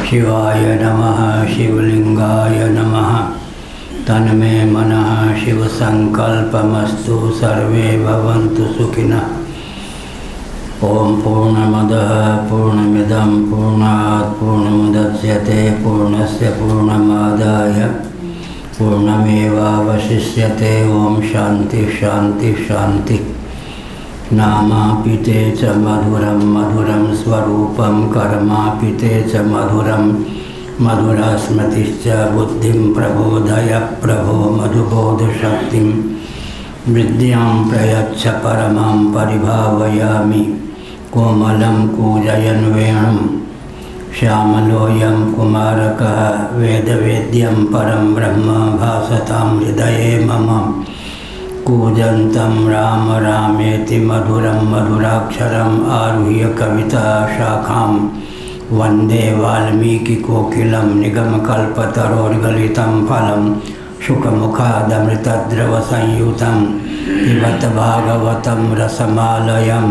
शिवाय नमः शिवलिंगाय नमः। तन्मे मनः शिव संकल्पमस्तु सर्वे भवन्तु सुखिनः। ओम पूर्णमदः पूर्णमिदं पूर्णात् पूर्णमुदच्यते पूर्णस्य पूर्णमादाय पूर्णमेवावशिष्यते। ओम शांति शांति शांति। नामापिते च मधुरं मधुरं स्वरूपं कर्मापिते च मधुरं मधुरा स्मृतिश्च बुद्धिं प्रबोधय प्रभो मधुबोधशक्तिं विद्यां प्रयच्छ परमां परिभावयामि। कोमलं कूजयन् वेणुं श्यामलोऽयं कुमारकः वेदवेद्यं परं ब्रह्म भासतां हृदये मम। कूजन्तं राम रामेति मधुरं मधुराक्षरम् आरुह्य कविता शाखां वन्दे वाल्मीकिकोकिलं निगमकल्पतरोर्गलितं फलं शुकमुखादमृतद्रवसंयुतं पिबत भागवतं रसमालयं।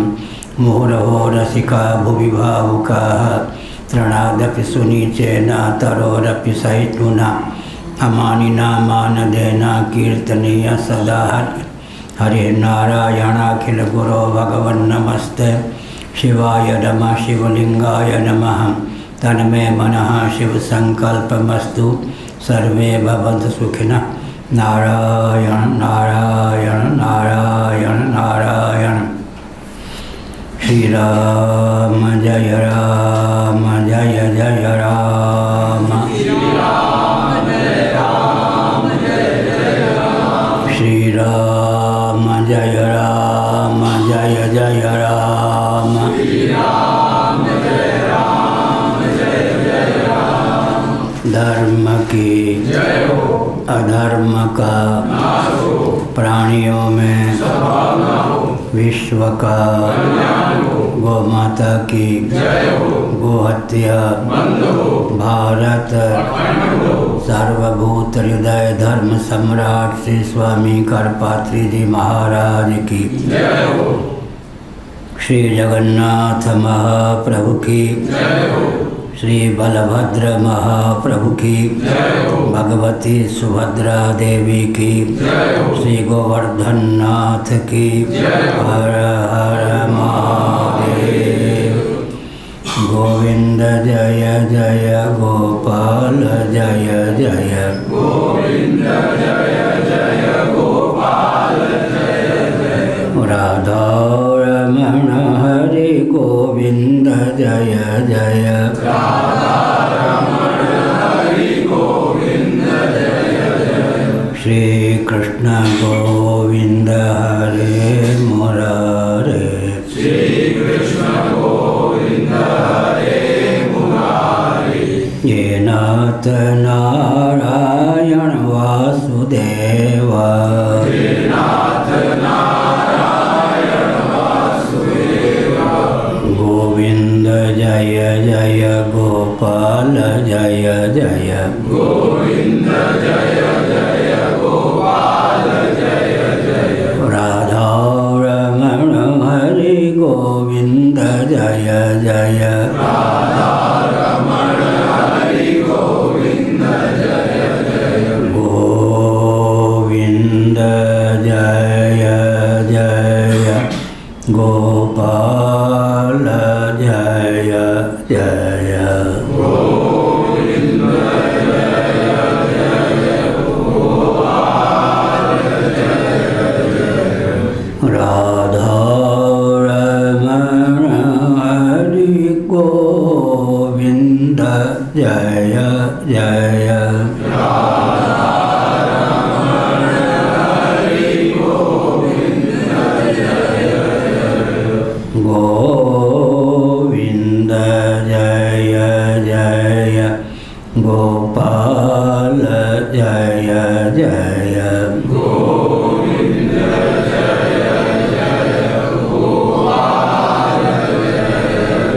मुहुरहो रसिका भुवि भावुकाः तृणादपि सुनीचेन तरोरपि सहिष्णुना अमानिना मानदेना कीर्तनीय सदा हरे नारायणाखिल गुरो भगवन्नमस्ते। शिवाय नमः शिवलिंगाय नमः। तन्मे मनः शिव संकल्पमस्तु सर्वे भवन्तु सुखिनः। नारायण नारायण नारायण नारायण। श्री राम जय राम जय जय राम। श्री राम जय राम जय राम जय जय राम। धर्म की अधर्म का प्राणियों में विश्व का गौ माता की गोहत्या भारत सर्वभूत हृदय धर्म सम्राट श्री स्वामी करपात्री जी महाराज की। श्री जगन्नाथ महाप्रभु की। श्री बलभद्र महाप्रभु की। भगवती सुभद्रा देवी की। श्री गोवर्धन नाथ की। हर हर महादेव। गोविंद जय जय गोपाल जय जय गोविंद जय जय गोपाल जय जय। राधा रमण हरि गोविंद जय जय राधा रमण हरि गोविंद जय जय। श्री कृष्ण गोविंद हरे मुरारे। श्री कृष्ण गोविंद हरे मुरारे। ये नाथ नारायण वासुदेव। ये नाथ नारायण वासुदेव। गोविंद जय जय गोपाल जय जय गोविंद जय जय गोपाल जय जय। राधा रमण हरि गोविंद जय जय राधा रमण हरि गोविंद जय जय। गोविंद जय जय गोपाल जय जय। गोविंद जय जय गोपाल जय जय। राधा रमण हरि गोविंद जय जय। राधा रमण हरि गोविंद जय जय। गोविंद जय जय गोपाल जय जय। गोविंद जय जय गोपाल जय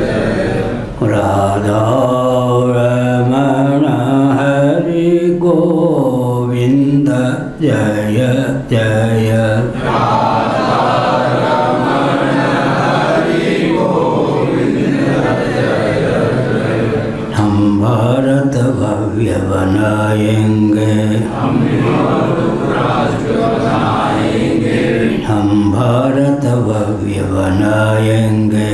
जय। राधा रमण हरि गोविंद जय जय। राधा रमण हरि गोविंद जय जय। हम भव्य बनाएंगे, हम भारत भव्य बनाएंगे,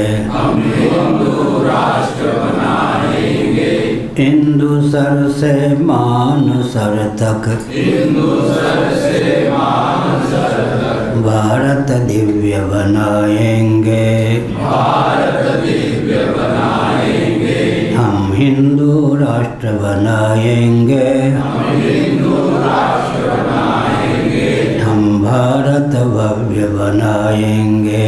हिंदू सर से मानसर तक, भारत दिव्य बनाएंगे, हम हिंदू राष्ट्र बनाएंगे, हम भारत भव्य बनाएंगे,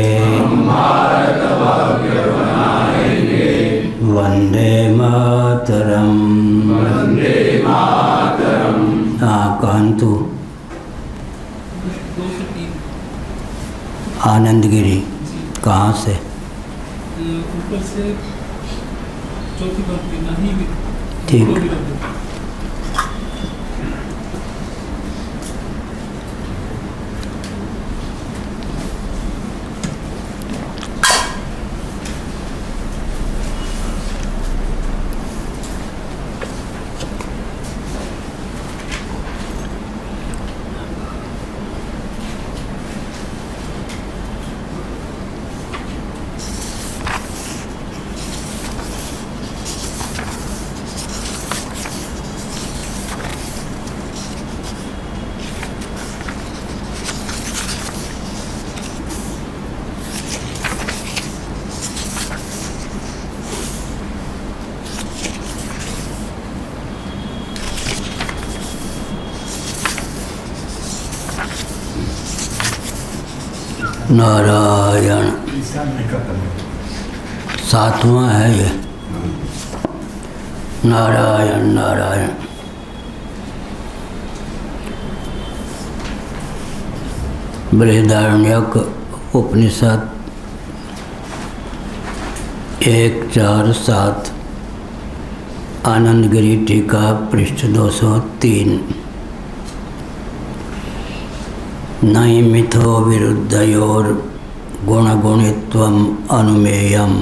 वंदे मातरम। हाँ कांतु आनंदगिरी कहाँ से? ऊपर से चौथी बात नहीं ठीक। नारायण सातवां है ये। नारायण नारायण। बृहदारण्यक उपनिषद 147 आनंदगिरी टीका पृष्ठ 203। नई मिथो विरुद्धयोर गुणगुणित्वम अनुमेयम्।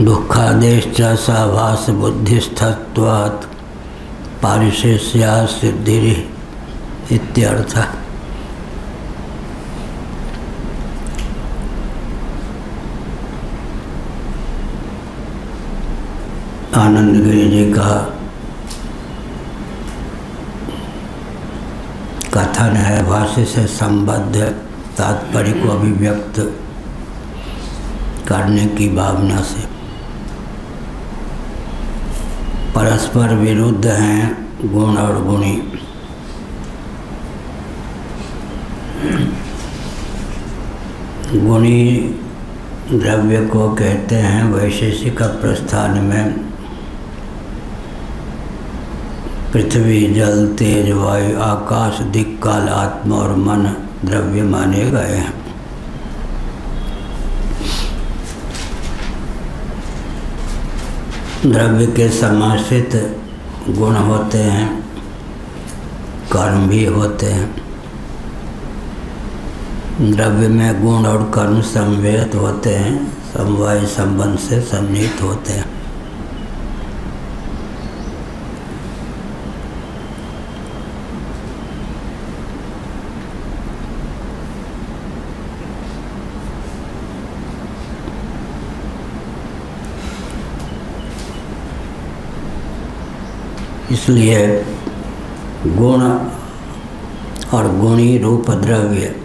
दुःखादेश्च साभास बुद्धिस्थत्वात् पारिशेष्या सिद्धिः इत्यर्थः। आनंदगिरी जी का कथन है भाष्य से संबद्ध तात्पर्य को अभिव्यक्त करने की भावना से। परस्पर विरुद्ध हैं गुण और गुणी। गुणी द्रव्य को कहते हैं वैशेषिक प्रस्थान में पृथ्वी जल तेज वायु आकाश दिक् काल आत्मा और मन द्रव्य माने गए हैं। द्रव्य के समाश्रित गुण होते हैं, कर्म भी होते हैं। द्रव्य में गुण और कर्म समवेत होते हैं, समवाय संबंध से सन्निहित होते हैं। इसलिए गुण और गुणी रूप द्रव्य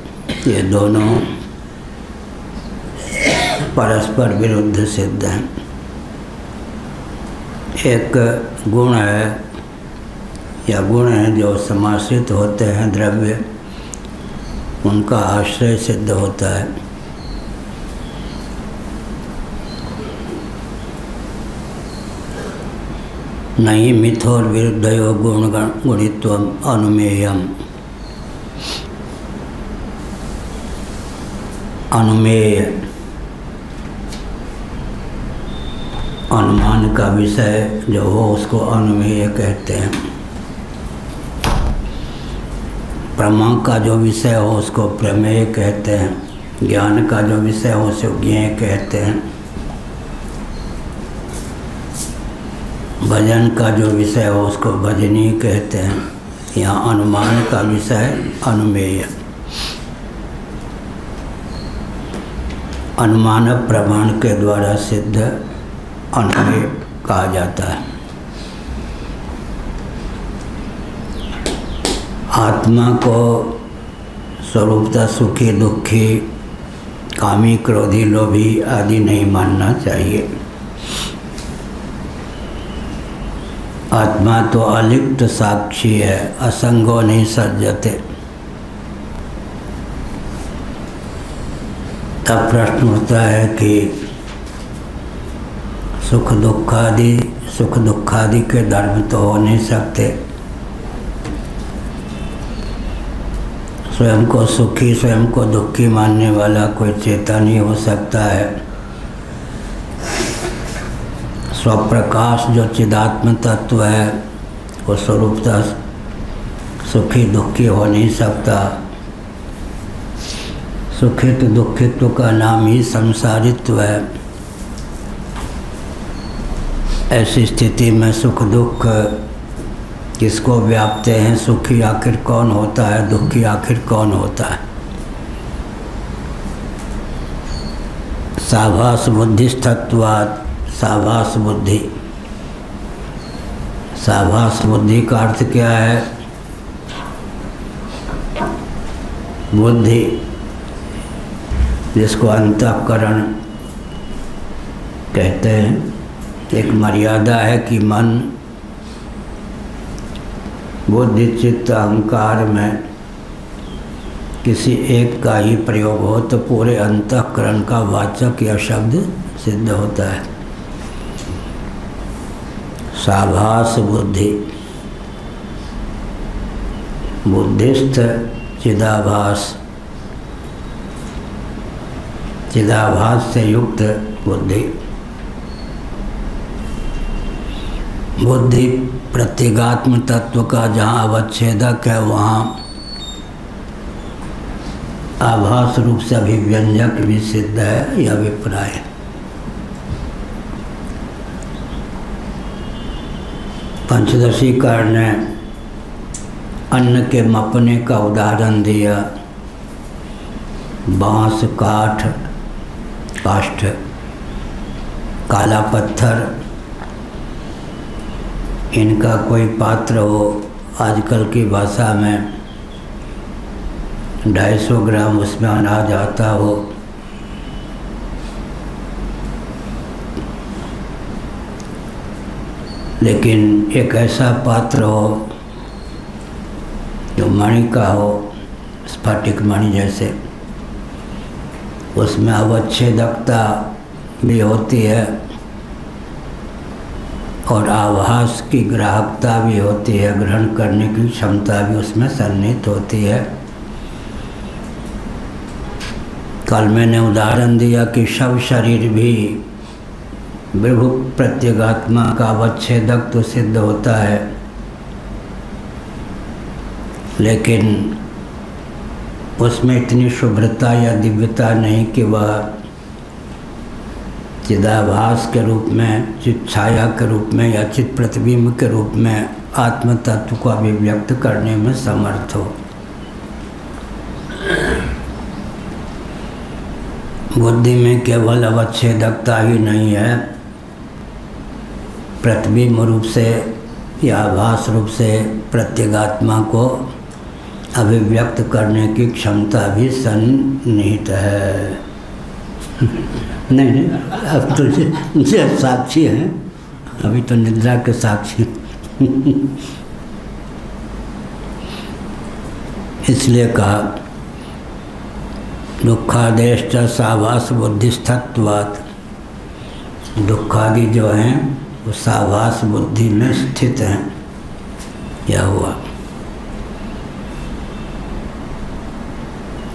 ये दोनों परस्पर विरुद्ध सिद्ध हैं। एक गुण है या गुण है जो समाश्रित होते हैं द्रव्य, उनका आश्रय सिद्ध होता है। नहीं मिथोर विरुद्धयो गुण गुणित्वम अनुमेयम्। अनुमेय अनुमान का विषय जो हो उसको अनुमेय कहते हैं। प्रमा का जो विषय हो उसको प्रमेय कहते हैं। ज्ञान का जो विषय हो उसे ज्ञेय कहते हैं। भजन का जो विषय हो उसको भजनीय कहते हैं। यहाँ अनुमान का विषय अनुमेय। अनुमान प्रमाण के द्वारा सिद्ध अनुमेय कहा जाता है। आत्मा को स्वरूपतः सुखी दुखी कामी क्रोधी लोभी आदि नहीं मानना चाहिए। आत्मा तो अलिप्त साक्षी है, असंगो नहीं सज्जते। तब प्रश्न उठता है कि सुख दुखादि के धर्म तो हो नहीं सकते। स्वयं को सुखी स्वयं को दुखी मानने वाला कोई चेतन ही हो सकता है। स्वप्रकाश जो चिदात्म तत्व है वो स्वरूपतः सुखी दुखी हो नहीं सकता। सुखित दुखित्व का नाम ही संसारित्व है। ऐसी स्थिति में सुख दुख किसको व्याप्ते हैं? सुखी आखिर कौन होता है, दुखी आखिर कौन होता है? साभास बुद्धिस्तत्वात् साभास बुद्धि। साभास बुद्धि का अर्थ क्या है? बुद्धि जिसको अंतःकरण कहते हैं। एक मर्यादा है कि मन बुद्धि चित्त अहंकार में किसी एक का ही प्रयोग हो तो पूरे अंतःकरण का वाचक या शब्द सिद्ध होता है। साभास बुद्धि। बुद्धिस्थ चिदाभास। चिदाभास से युक्त बुद्धि। बुद्धि प्रत्यगात्म तत्व का जहाँ अवच्छेदक है वहाँ आभास रूप से अभिव्यंजक भी सिद्ध है। यह अभिप्राय है। पंचदशीकार ने अन्न के मपने का उदाहरण दिया। बांस, काठ, काष्ठ, काला पत्थर, इनका कोई पात्र हो, आजकल की भाषा में 250 ग्राम उसमें अनाज आता हो, लेकिन एक ऐसा पात्र हो जो मणि का हो, स्फटिक मणि जैसे, उसमें अवच्छेदकता भी होती है और आभास की ग्राहकता भी होती है, ग्रहण करने की क्षमता भी उसमें सन्निहित होती है। कल मैंने उदाहरण दिया कि शव शरीर भी विभु प्रत्यगात्मा का अवच्छेदक तो सिद्ध होता है, लेकिन उसमें इतनी शुभ्रता या दिव्यता नहीं कि वह चिदाभास के रूप में, चित छाया के रूप में या चित प्रतिबिंब के रूप में आत्म तत्व को अभिव्यक्त करने में समर्थ हो। बुद्धि में केवल अवच्छेदकता ही नहीं है, प्रतिबिंब रूप से या आभास रूप से प्रत्यगात्मा को अभिव्यक्त करने की क्षमता भी सन्निहित है। नहीं, अब तो जे साक्षी हैं, अभी तो निद्रा के साक्षी। इसलिए कहा दुखादेश्च साभास बुद्धिस्तत्वात्। दुखादि जो हैं वो साभास बुद्धि में स्थित हैं। क्या हुआ?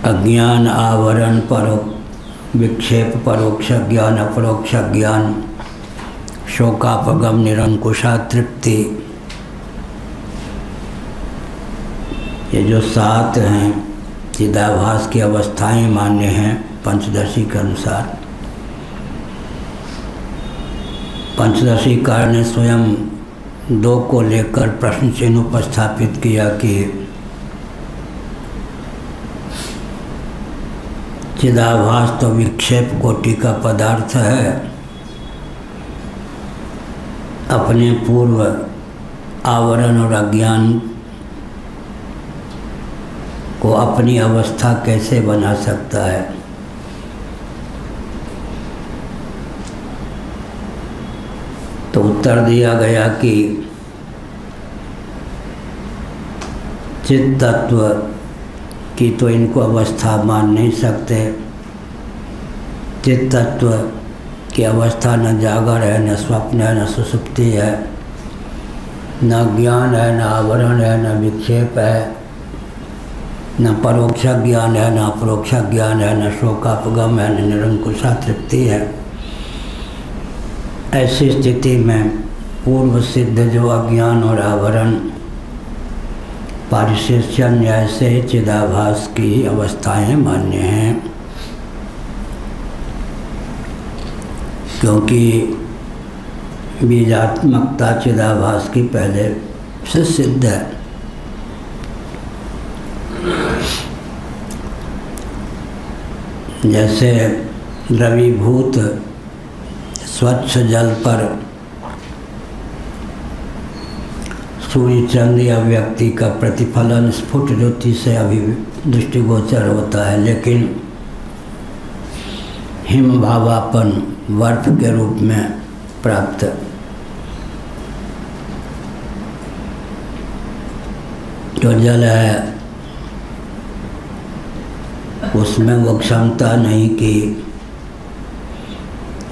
अज्ञान आवरण परोक्ष विक्षेप परोक्ष ज्ञान अपरोक्ष ज्ञान शोकापगम निरंकुशा तृप्ति, ये जो 7 हैं चिदाभास की अवस्थाएं मान्य हैं। पंचदशी के अनुसार। पंचदशी कार ने स्वयं दो को लेकर प्रश्न चिन्ह उपस्थापित किया कि चिदाभास तो विक्षेप कोटि का पदार्थ है, अपने पूर्व आवरण और अज्ञान को अपनी अवस्था कैसे बना सकता है। तो उत्तर दिया गया कि चित्त तत्व की तो इनको अवस्था मान नहीं सकते। चित्त तत्व की अवस्था न जागर है, न स्वप्न है, न सुषुप्ति है, न ज्ञान है, न आवरण है, न विक्षेप है, न परोक्ष ज्ञान है, न अपरोक्ष ज्ञान है, न शोकापगम है, न निरंकुशा तृप्ति है। ऐसी स्थिति में पूर्व सिद्ध जो अज्ञान और आवरण पारिशेष्य न्याय से चिदाभास की अवस्थाएं मान्य हैं, क्योंकि बीजात्मकता चिदाभास की पहले से सिद्ध है। जैसे द्रवीभूत स्वच्छ जल पर सूर्य चंद्र या व्यक्ति का प्रतिफलन स्फुट ज्योति से अभी दृष्टिगोचर होता है, लेकिन हिम भावापन बर्फ के रूप में प्राप्त जो जल है उसमें वो क्षमता नहीं कि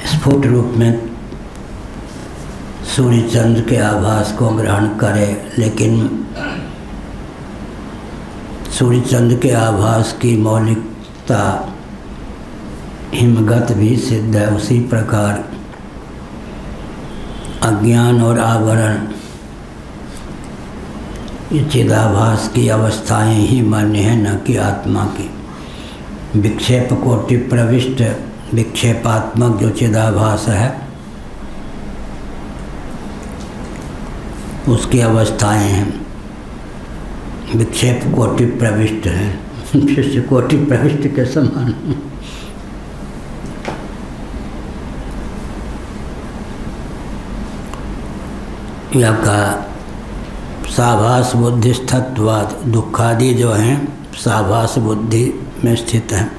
स्फुट रूप में सूर्य चंद्र के आभास को ग्रहण करे, लेकिन सूर्य चंद्र के आभास की मौलिकता हिमगत भी सिद्ध है। उसी प्रकार अज्ञान और आवरण ये चिदाभास की अवस्थाएं ही मान्य है, न कि आत्मा की। विक्षेप कोटि प्रविष्ट विक्षेपात्मक जो चिदाभास है उसकी अवस्थाएं हैं, विक्षेप कोटि प्रविष्ट है, शिष्य कोटि प्रविष्ट के समान। यह कहा साभास बुद्धिस्थत्वाद, दुखादि जो हैं साभास बुद्धि में स्थित हैं।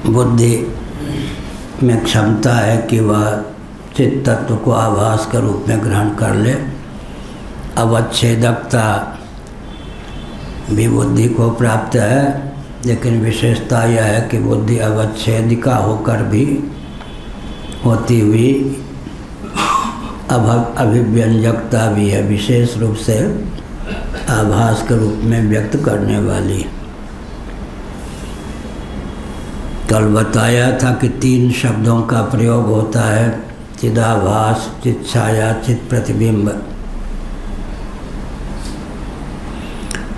बुद्धि में क्षमता है कि वह चित्त तत्व को आभास के रूप में ग्रहण कर ले। अवच्छेदकता भी बुद्धि को प्राप्त है, लेकिन विशेषता यह है कि बुद्धि अवच्छेदिका होकर भी होती हुई अभिव्यंजकता भी है, विशेष रूप से आभास के रूप में व्यक्त करने वाली। कल बताया था कि 3 शब्दों का प्रयोग होता है, चिदाभास, चित छाया, चित प्रतिबिंब।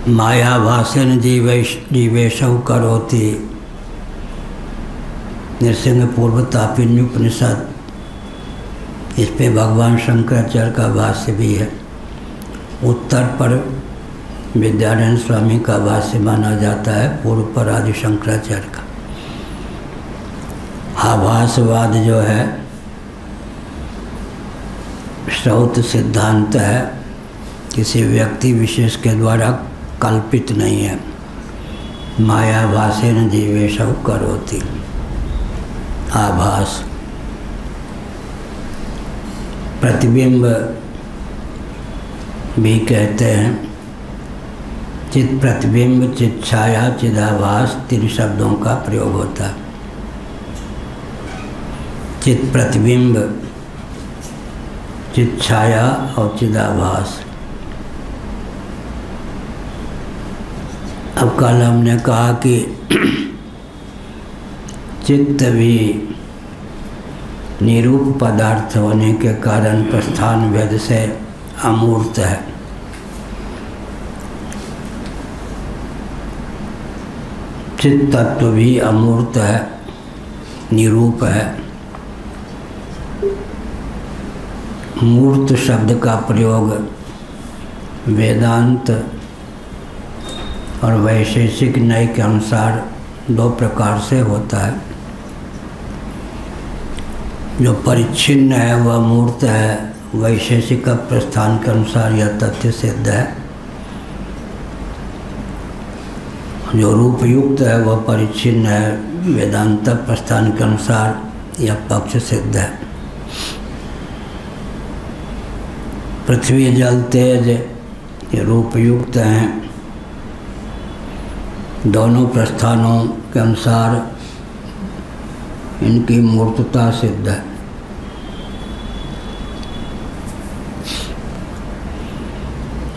मायाभासेन जीवेशौ करोति, नृसिंह पूर्व तापिन्युपनिषद। इस पे भगवान शंकराचार्य का भाष्य भी है। उत्तर पर विद्यानंद स्वामी का भाष्य माना जाता है, पूर्व पर आदि शंकराचार्य का। आभासवाद जो है श्रौत सिद्धांत है, किसी व्यक्ति विशेष के द्वारा कल्पित नहीं है। मायाभासेन जीवेशौ करोति, आभास। प्रतिबिंब भी कहते हैं। चित प्रतिबिंब, चित छाया, चिदाभास 3 शब्दों का प्रयोग होता है। चित प्रतिबिंब, चित छाया और चिदाभास। अब कल हमने कहा कि चित्त भी निरूप पदार्थ होने के कारण प्रस्थान भेद से अमूर्त है। चित तत्व भी अमूर्त है, निरूप है। मूर्त शब्द का प्रयोग वेदांत और वैशेषिक न्याय के अनुसार दो प्रकार से होता है। जो परिच्छिन्न है वह मूर्त है, वैशेषिक प्रस्थान के अनुसार यह तथ्य सिद्ध है। जो रूप युक्त है वह परिच्छिन्न है, वेदांत प्रस्थान के अनुसार यह पक्ष सिद्ध है। पृथ्वी जल तेज ये रूप युक्त हैं, दोनों प्रस्थानों के अनुसार इनकी मूर्तता सिद्ध है।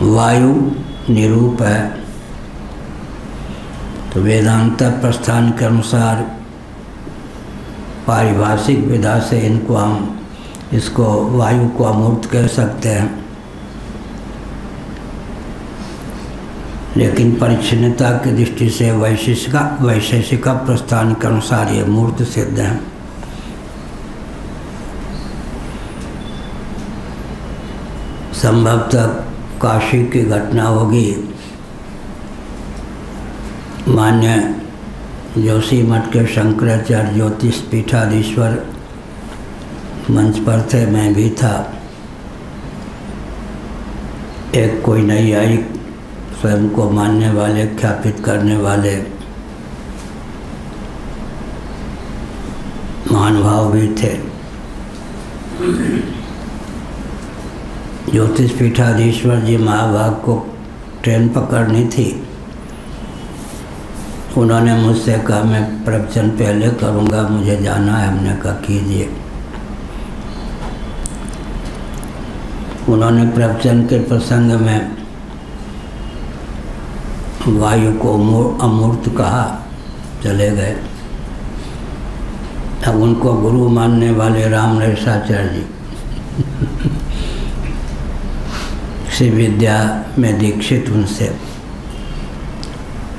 वायु निरूप है, तो वेदांत प्रस्थान के अनुसार पारिभाषिक विधा से इनको हम इसको वायु को अमूर्त कह सकते हैं, लेकिन परिच्छिन्नता की दृष्टि से वैशेषिक प्रस्थान के अनुसार ये मूर्त सिद्ध है। संभवतः काशी की घटना होगी। मान्य जोशी मठ के शंकराचार्य ज्योतिष पीठाधीश्वर मंच पर थे, मैं भी था। एक कोई नैयायिक स्वयं को मानने वाले, ख्यापित करने वाले महानुभाव भी थे। ज्योतिष पीठाधीश्वर जी महाभाग को ट्रेन पकड़नी थी। उन्होंने मुझसे कहा मैं प्रवचन पहले करूँगा, मुझे जाना है। हमने कहा कीजिए। उन्होंने प्रवचन के प्रसंग में वायु को अमूर्त कहा, चले गए। अब उनको गुरु मानने वाले राम नरेशाचार्य जी श्री विद्या में दीक्षित, उनसे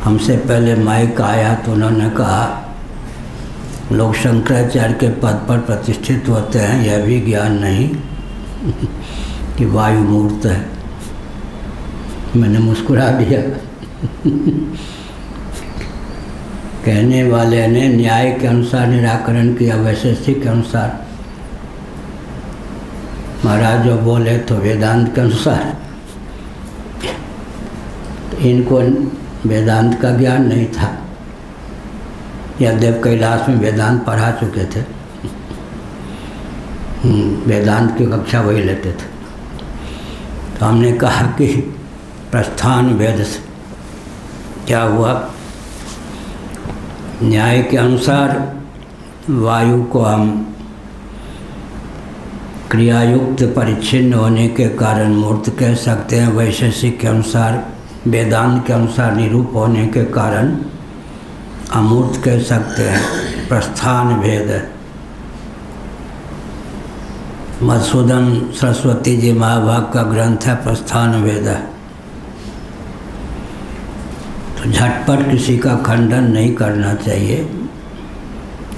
हमसे पहले माइक आया तो उन्होंने कहा लोग शंकराचार्य के पद पर प्रतिष्ठित होते हैं, यह भी ज्ञान नहीं कि वायु मूर्त है। मैंने मुस्कुरा दिया। कहने वाले ने न्याय के अनुसार निराकरण किया, वैशेषिक के अनुसार। महाराज जो बोले तो वेदांत के अनुसार। इनको वेदांत का ज्ञान नहीं था। यद्यप कैलाश में वेदांत पढ़ा चुके थे, वेदांत की कक्षा वही लेते थे। तो हमने कहा कि प्रस्थान भेद से क्या हुआ, न्याय के अनुसार वायु को हम क्रियायुक्त परिच्छिन्न होने के कारण मूर्त कह सकते हैं, वैशेषिक के अनुसार, वेदांत के अनुसार निरूप होने के कारण अमूर्त कह सकते हैं। प्रस्थान भेद। मधुसूदन सरस्वती जी महाभाग का ग्रंथ है प्रस्थान भेद। तो झटपट किसी का खंडन नहीं करना चाहिए।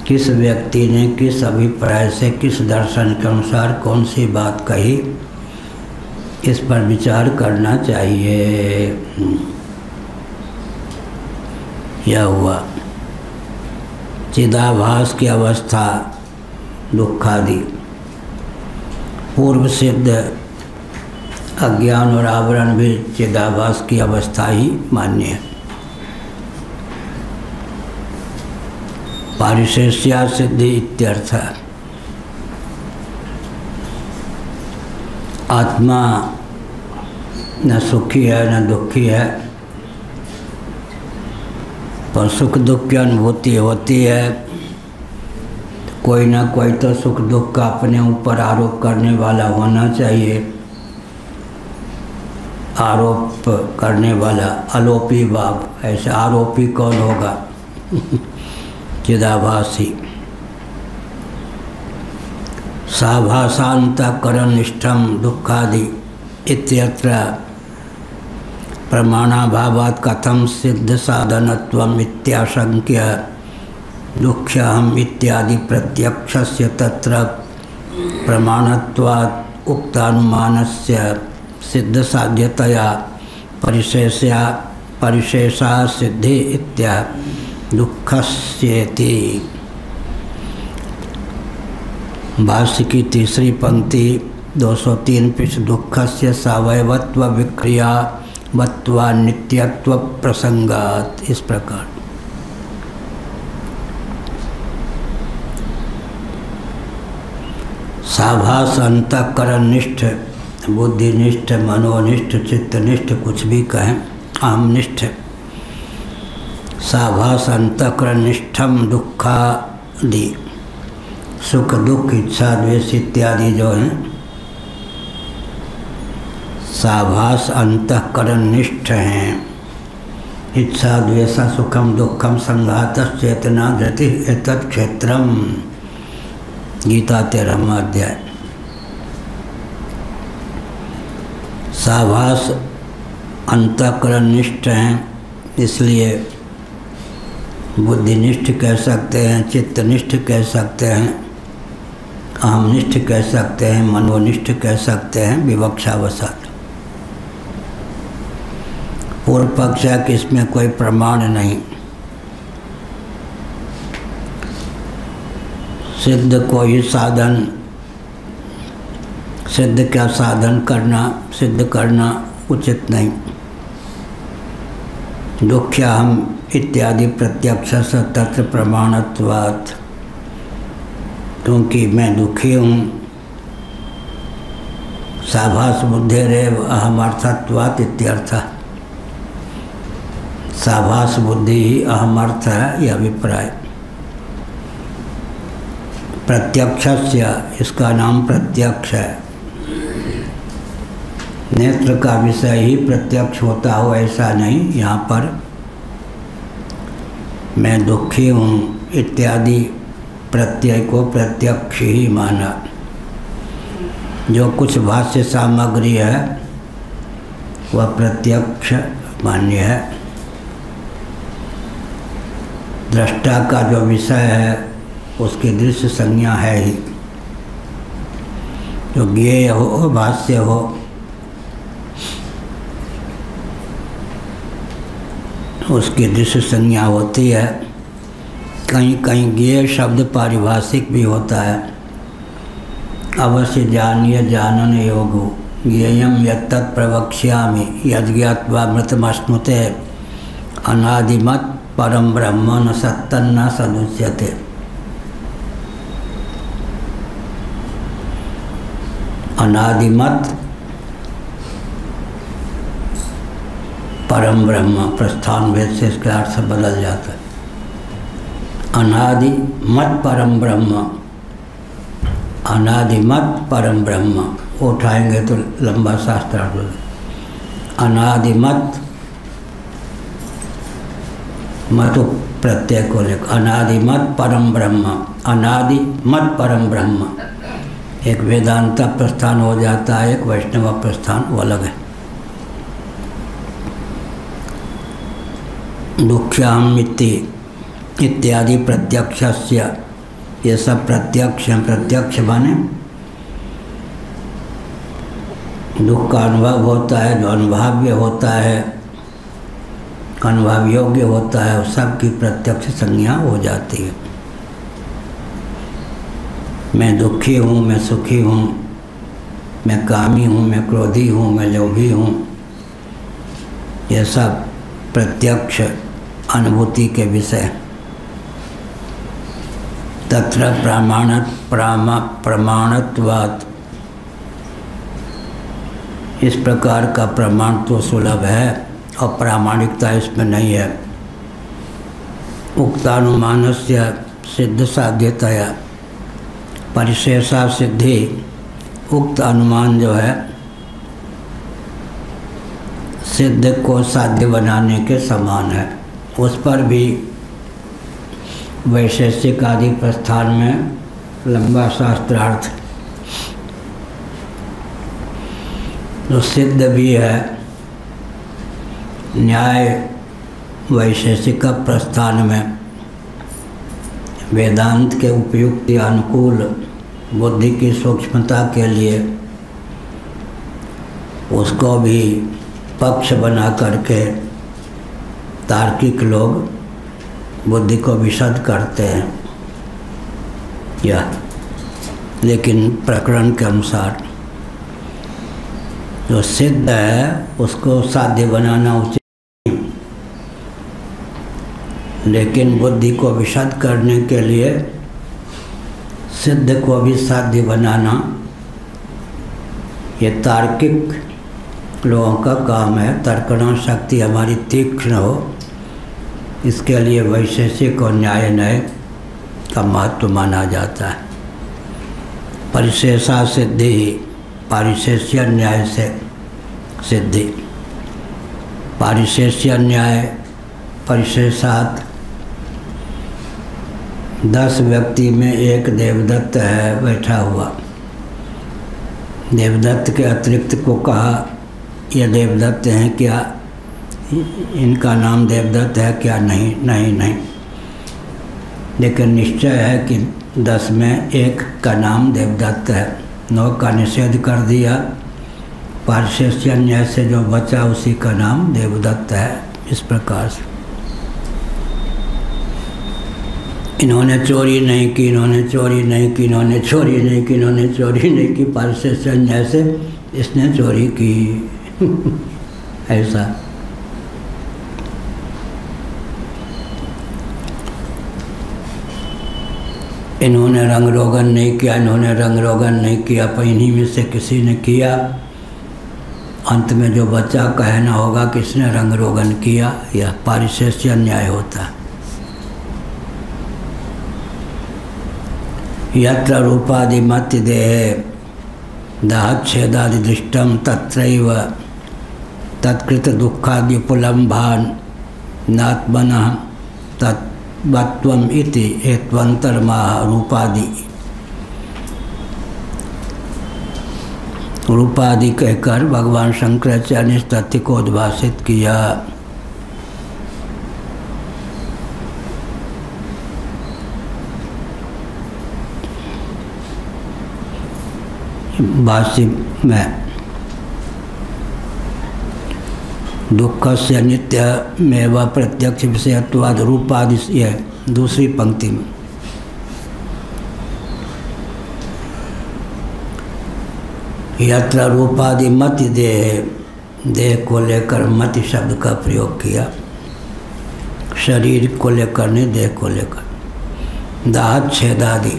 किस व्यक्ति ने किस अभिप्राय से, किस दर्शन के अनुसार कौन सी बात कही, इस पर विचार करना चाहिए। यह हुआ चिदाभास की अवस्था दुखादि। पूर्व सिद्ध अज्ञान और आवरण भी चिदाभास की अवस्था ही मान्य है। पारिशेष्या सिद्धि इत्यर्थ। आत्मा न सुखी है न दुखी है, पर सुख दुख की अनुभूति होती है। कोई ना कोई तो सुख दुख का अपने ऊपर आरोप करने वाला होना चाहिए। आरोप करने वाला अलोपी भाव, ऐसे आरोपी कौन होगा? चिदाभासी। साभासान्तःकरणनिष्ठं दुःखादि इत्यत्र प्रमाणाभावात् कथम सिद्ध साधनत्वम् इत्याशंक्य दुःख्यहम् इत्यादि प्रत्यक्षस्य तत्र प्रमाणत्वात् उक्तानुमानस्य सिद्ध साध्यतया परिशेषा सिद्धि इत्या दुःखस्येति। भाष्य की तीसरी पंक्ति 203 पृष्ठ दुःखस्य सावयवत्व विक्रियावत्व नित्यत्व प्रसंगात। इस प्रकार साभास अंतःकरणनिष्ठ, बुद्धिनिष्ठ, मनोनिष्ठ, चित्तनिष्ठ, कुछ भी कहें, अहमनिष्ठ, साभास अंतःकरणनिष्ठम दुखादि, सुख दुख इच्छा द्वेष इत्यादि जो हैं साभास अंतःकरणनिष्ठ हैं। इच्छा द्वेष सुखम दुखम संघात चेतना धृति एतत् क्षेत्रम, गीता 13वां अध्याय। साभास अंतःकरणनिष्ठ हैं, इसलिए बुद्धिनिष्ठ कह सकते हैं, चित्तनिष्ठ कह सकते हैं, अहमनिष्ठ कह सकते हैं, मनोनिष्ठ कह सकते हैं, विवक्षावसात। पूर्व पक्ष है कि इसमें कोई प्रमाण नहीं। सिद्ध कोई साधन, सिद्ध का साधन करना, सिद्ध करना उचित नहीं। दुःख्यहम् इत्यादि प्रत्यक्ष तत्र प्रमाणत्वात्, क्योंकि मैं दुखी हूँ। साभास बुद्धिरेव अहमर्थत्वात् इत्यर्थः, साभास बुद्धि ही अहमर्थ है, यह अभिप्राय। प्रत्यक्षस्य, इसका नाम प्रत्यक्ष है। नेत्र का विषय ही प्रत्यक्ष होता हो ऐसा नहीं। यहाँ पर मैं दुखी हूँ इत्यादि प्रत्यय को प्रत्यक्ष ही माना। जो कुछ भाष्य सामग्री है वह प्रत्यक्ष मान्य है। दृष्टा का जो विषय है उसकी दृश्य संज्ञा है ही। जो ज्ञेय हो, भाष्य हो, उसकी दृश्य संज्ञा होती है। कहीं कहीं ज्ञेय शब्द पारिभाषिक भी होता है। अवश्य जानिए जानन योगो ज्ञेयम यत्तत् प्रवक्ष्यामि यज्ञात्वा मृतमश्नुते अनादिमत् परम ब्रह्म न सत्तन्न सदुच्यते। अनादिमत् परम ब्रह्म, प्रस्थान भेद से इसका अर्थ बदल जाता है। अनादि मत परम ब्रह्म, अनादि मत परम ब्रह्म, उठाएंगे तो लंबा शास्त्रार्थ हो जाए। अनादि मत मतु प्रत्यय को लेकर अनादि मत परम ब्रह्म, अनादि मत परम ब्रह्म। एक वेदांता प्रस्थान हो जाता है, एक वैष्णव प्रस्थान, वो अलग है। दुःख्यहम् इत्यादि प्रत्यक्षस्य, ये सब प्रत्यक्ष हैं। प्रत्यक्ष माने दुख का अनुभव होता है, जो अनुभव्य होता है, अनुभव योग्य होता है, उस सब की प्रत्यक्ष संज्ञा हो जाती है। मैं दुखी हूँ, मैं सुखी हूँ, मैं कामी हूँ, मैं क्रोधी हूँ, मैं लोभी हूँ, ये सब प्रत्यक्ष अनुभूति के विषय। तत्र प्रमाणत्वात्, इस प्रकार का प्रमाण तो सुलभ है और प्रामाणिकता इसमें नहीं है। उक्तानुमानस्य सिद्ध साध्यतया परिशेषा सिद्धि, उक्त अनुमान जो है सिद्ध को साध्य बनाने के समान है। उस पर भी वैशेषिक आदि प्रस्थान में लंबा शास्त्रार्थ जो सिद्ध भी है न्याय वैशेषिक प्रस्थान में वेदांत के उपयुक्त अनुकूल बुद्धि की सूक्ष्मता के लिए उसको भी पक्ष बना करके तार्किक लोग बुद्धि को विशद करते हैं या लेकिन प्रकरण के अनुसार जो सिद्ध है उसको साध्य बनाना उचित, लेकिन बुद्धि को विशद करने के लिए सिद्ध को भी साध्य बनाना ये तार्किक लोगों का काम है। तर्कना शक्ति हमारी तीक्ष्ण हो, इसके लिए वैशेषिक और न्याय नय का महत्व माना जाता है। परिशेषा सिद्धि, पारिशेष्य न्याय से सिद्धि। पारिशेष्य न्याय परिशेषात 10 व्यक्ति में एक देवदत्त है बैठा हुआ। देवदत्त के अतिरिक्त को कहा ये देवदत्त हैं क्या, इनका नाम देवदत्त है क्या, नहीं नहीं नहीं, लेकिन निश्चय है कि 10 में एक का नाम देवदत्त है। 9 का निषेध कर दिया। पारिशेष्य न्याय से जो बचा उसी का नाम देवदत्त है। इस प्रकार से इन्होंने चोरी नहीं की, इन्होंने चोरी नहीं की, इन्होंने चोरी नहीं की, इन्होंने चोरी नहीं की, पारिशेष्य न्याय से इसने चोरी की ऐसा। इन्होंने रंग रोगन नहीं किया, इन्होंने रंग रोगन नहीं किया, पर इन्हीं में से किसी ने किया। अंत में जो बच्चा कहना होगा किसने रंग रोगन किया, यह पारिशेष्य न्याय होता है। यत्र रूपादि मत देहे दाहच्छेदादि दृष्टम तत्रैव तत्कृत दुःखादि उपलम्भान नात्मनः तत्वत्वम् इति हेत्वन्तर्माह रूपादि। रूपादि कहकर भगवान शंकराचार्य ने इस तथ्य को उद्भाषित किया। भाष्य में दुख से नित्य मेव प्रत्यक्ष विषयत्वाद रूपादि, यह दूसरी पंक्ति में यत्र रूपादि मति देह को लेकर मति शब्द का प्रयोग किया। शरीर को लेकर नहीं, देह को लेकर। दाहत छेदादि,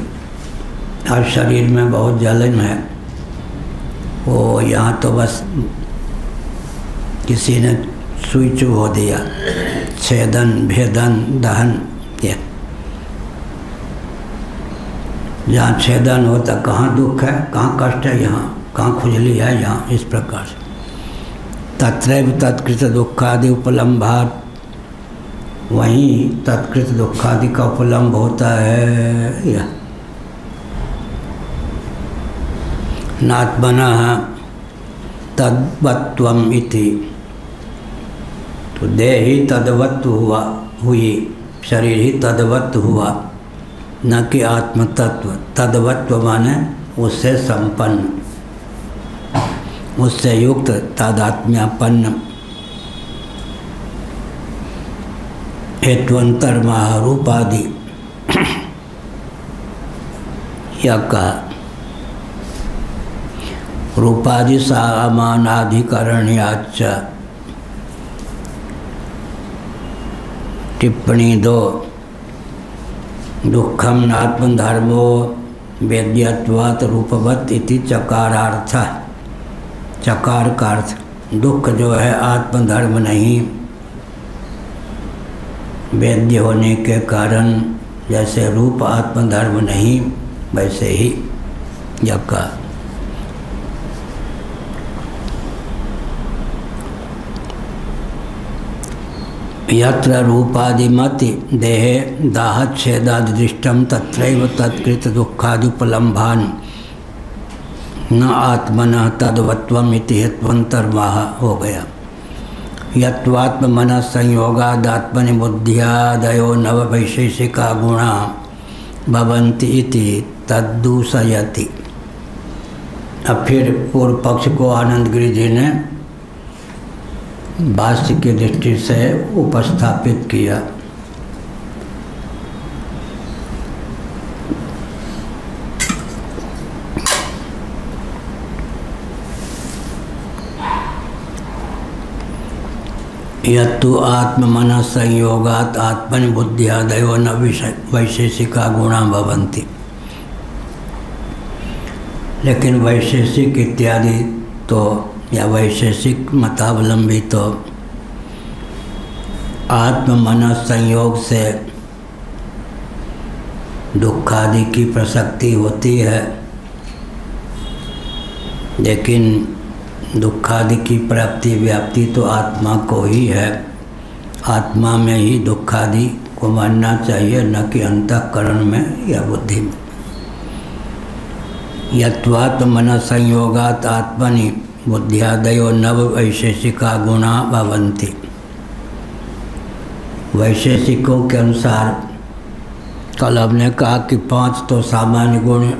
और शरीर में बहुत जलन है, वो यहाँ तो बस किसी ने सुई चुभो दिया। छेदन, भेदन, दहन, ये जहाँ छेदन होता कहाँ दुख है, कहाँ कष्ट है, यहाँ कहाँ खुजली है, यहाँ। इस प्रकार से तत्रैव तत्कृत दुखादि उपलम्भात, वहीं तत्कृत दुखादि का उपलम्ब होता है। यह नात्मनः तद्वत्वम् इति, तो देह ही तद्वत्व हुई, शरीर ही तद्वत्व हुआ, न कि आत्म तत्व। तद्वत्व माने उससे संपन्न, उससे युक्त, तादात्म्यापन्न। हेत्वंतर्माह रूपादि, यह कहा। रूपादि सामानाधिकरण्याच्च, टिप्पणी 2। दुखम नात्मधर्मो वेद्यत्वात् रूपवत् इति चकारार्थ। चकार का अर्थ दुख जो है आत्मधर्म नहीं, वेद्य होने के कारण जैसे रूप आत्मधर्म नहीं, वैसे ही यह कहा। यत्र रूपादिमति देहे दाहच्छेदादि दृष्टम तत्रैव तत्कृत दुःखादुपलम्भान् न आत्मनः तद्वत्वम् इति हेत्वन्तर्वाह हो गया। यत्वात्म मन संयोगादात्मनि बुद्ध्यादयो नव वैशेषिका गुणा भवन्ति इति तद्दूषयति। अब फिर पूर्व पक्ष को आनंद गिरि जी ने भाष्य की दृष्टि से उपस्थापित किया। यत्तु आत्म मन संयोगात आत्मनि बुद्ध्यादयो न वैशेषिका गुणा भवन्ति। लेकिन वैशेषिक इत्यादि तो या वैशेषिक मतावलंबी तो आत्म मन संयोग से दुखादि की प्रसक्ति होती है, लेकिन दुखादि की प्राप्ति व्याप्ति तो आत्मा को ही है। आत्मा में ही दुखादि को मानना चाहिए, न कि अंतःकरण में या बुद्धि में। यत्वात्म मन संयोगात आत्मनि बुद्ध्यादयो नव वैशेषिका गुणा भवन्ति। वैशेषिकों के अनुसार कल हमने कहा कि 5 तो सामान्य गुण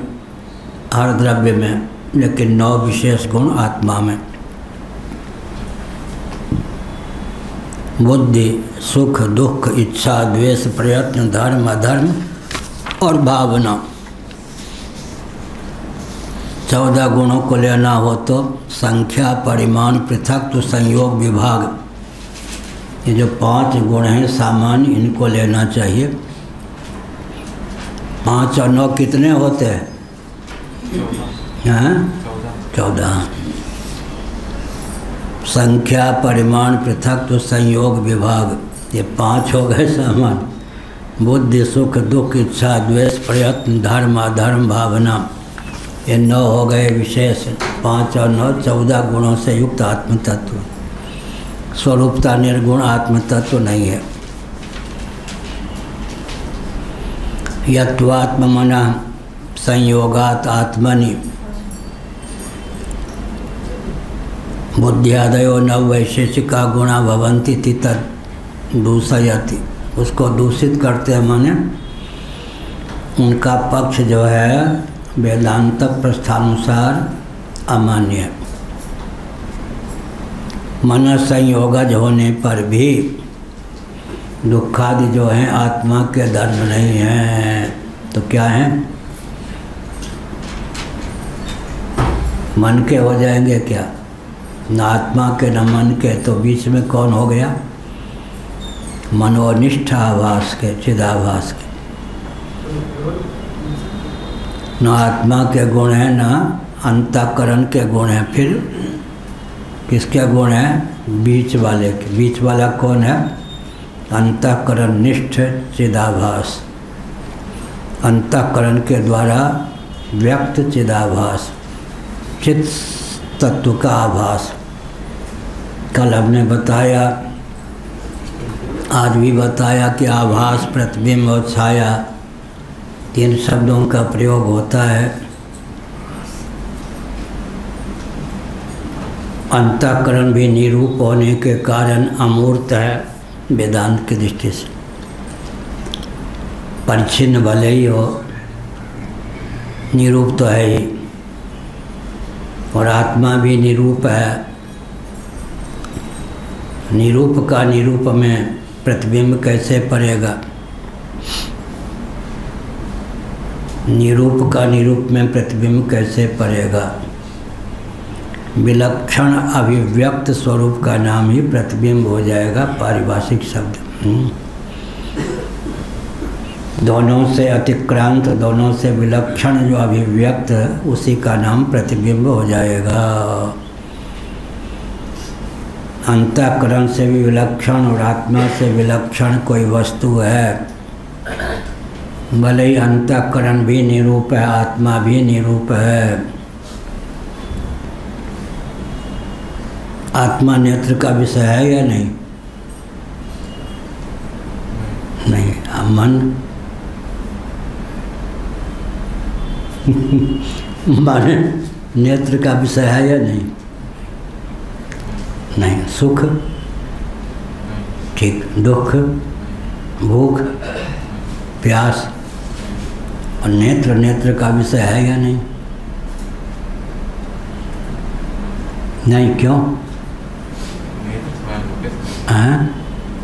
हर द्रव्य में, लेकिन 9 विशेष गुण आत्मा में। बुद्धि, सुख, दुख, इच्छा, द्वेष, प्रयत्न, धर्म, अधर्म और भावना। 14 गुणों को लेना हो तो संख्या, परिमाण, पृथक्त्व, संयोग, विभाग, ये जो 5 गुण हैं सामान्य, इनको लेना चाहिए। 5 और 9 कितने होते हैं? 14। संख्या, परिमाण, पृथक्त्व, संयोग, विभाग, ये 5 हो गए सामान्य। बुद्धि, सुख, दुख, इच्छा, द्वेष, प्रयत्न, धर्म, अधर्म, भावना, ये 9 हो गए विशेष। 5 और 9 14 गुणों से युक्त आत्म तत्व। स्वरूपता निर्गुण आत्म तत्व नहीं है। यत्वात्म मन संयोगात आत्मनि बुद्ध्यादयो नव वैशेषिका गुणा भवन्ति तत् दूषयति। उसको दूषित करते हैं, माने उनका पक्ष जो है वेदांत प्रस्थानुसार अमान्य है। मन संयोगज होने पर भी दुखादि जो हैं आत्मा के धर्म नहीं हैं, तो क्या हैं? मन के हो जाएंगे क्या? न आत्मा के न मन के, तो बीच में कौन हो गया? मनोनिष्ठ आभास के, चिदाभास के। न आत्मा के गुण हैं, न अंतःकरण के गुण हैं। फिर किसके गुण हैं? बीच वाले के। बीच वाला कौन है? अंतःकरण निष्ठ चिदाभास। अंतःकरण के द्वारा व्यक्त चिदाभास, चित तत्व का आभास। कल हमने बताया, आज भी बताया कि आभास, प्रतिबिंब और छाया, 3 शब्दों का प्रयोग होता है। अंतःकरण भी निरूप होने के कारण अमूर्त है वेदांत की दृष्टि से। परिच्छिन्न भले ही हो, निरूप तो है ही। और आत्मा भी निरूप है। निरूप का निरूप में प्रतिबिंब कैसे पड़ेगा? निरूप का निरूप में प्रतिबिंब कैसे पड़ेगा? विलक्षण अभिव्यक्त स्वरूप का नाम ही प्रतिबिंब हो जाएगा, पारिभाषिक शब्द। दोनों से अतिक्रांत, दोनों से विलक्षण जो अभिव्यक्त, उसी का नाम प्रतिबिंब हो जाएगा। अंतःकरण से भी विलक्षण और आत्मा से विलक्षण कोई वस्तु है, भले ही अंतःकरण भी निरूप है, आत्मा भी निरूप है। आत्मा नेत्र का विषय है या नहीं? नहीं। मन माने नेत्र का विषय है या नहीं? नहीं। सुख ठीक, दुख, भूख, प्यास और नेत्र, नेत्र का विषय है या नहीं? नहीं, क्यों? हाँ,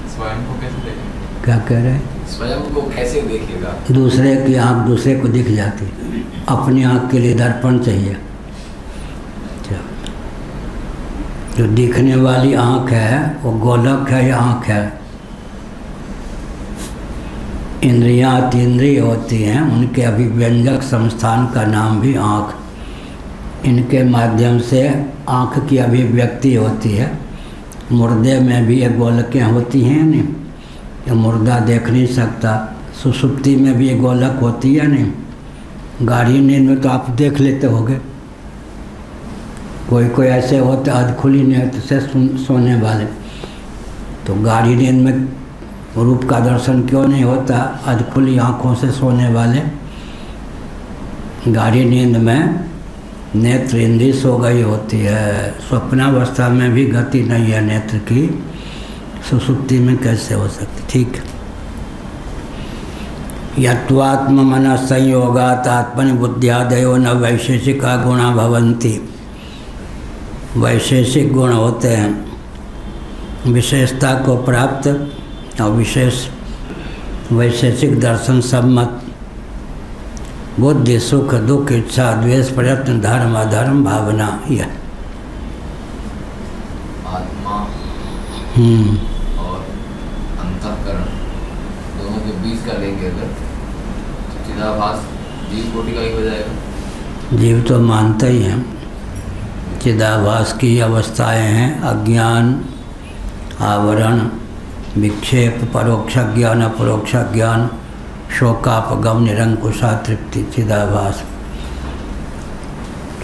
स्वयं को कैसे देखेगा? क्या कह रहे हैं? स्वयं को कैसे देखेगा? दूसरे की आँख दूसरे को दिख जाती, अपनी आँख के लिए दर्पण चाहिए। जो दिखने वाली आँख है वो गोलक है या आँख है? इंद्रियाँ अतीन्द्रिय होती हैं, उनके अभिव्यंजक संस्थान का नाम भी आँख। इनके माध्यम से आँख की अभिव्यक्ति होती है। मुर्दे में भी ये गोलकें होती हैं नहीं, ये मुर्दा देख नहीं सकता। सुसुप्ति में भी ये गोलक होती है नहीं। गाढ़ी नींद में तो आप देख लेते होगे, कोई कोई ऐसे होते अध खुली नींद से सोने वाले। तो गाढ़ी नींद में रूप का दर्शन क्यों नहीं होता? अध खुली आँखों से सोने वाले। गाढ़ी नींद में नेत्र इंद्रिय सो गई होती है। स्वप्नावस्था में भी गति नहीं है नेत्र की, सुसुप्ति में कैसे हो सकती? ठीक। यत्वात्म मन संयोगात आत्मनि बुद्ध्यादयो न वैशेषिका गुणा भवन्ति। वैशेषिक गुण होते हैं विशेषता को प्राप्त और विशेष वैशेषिक दर्शन सम्मत। बुद्धि, सुख, दुख, इच्छा, द्वेष, प्रयत्न, धर्म, अधर्म, भावना। यह आत्मा और अंतःकरण दोनों के बीच का लेंगे अगर तो चिदाभास जीव कोटि का ही हो जाएगा। जीव तो मानते ही हैं। चिदाभास की अवस्थाएं हैं अज्ञान, आवरण, विक्षेप, परोक्ष ज्ञान, अपरोक्ष ज्ञान, शोकापगम, निरंकुशा, तृप्ति, चिदाभास।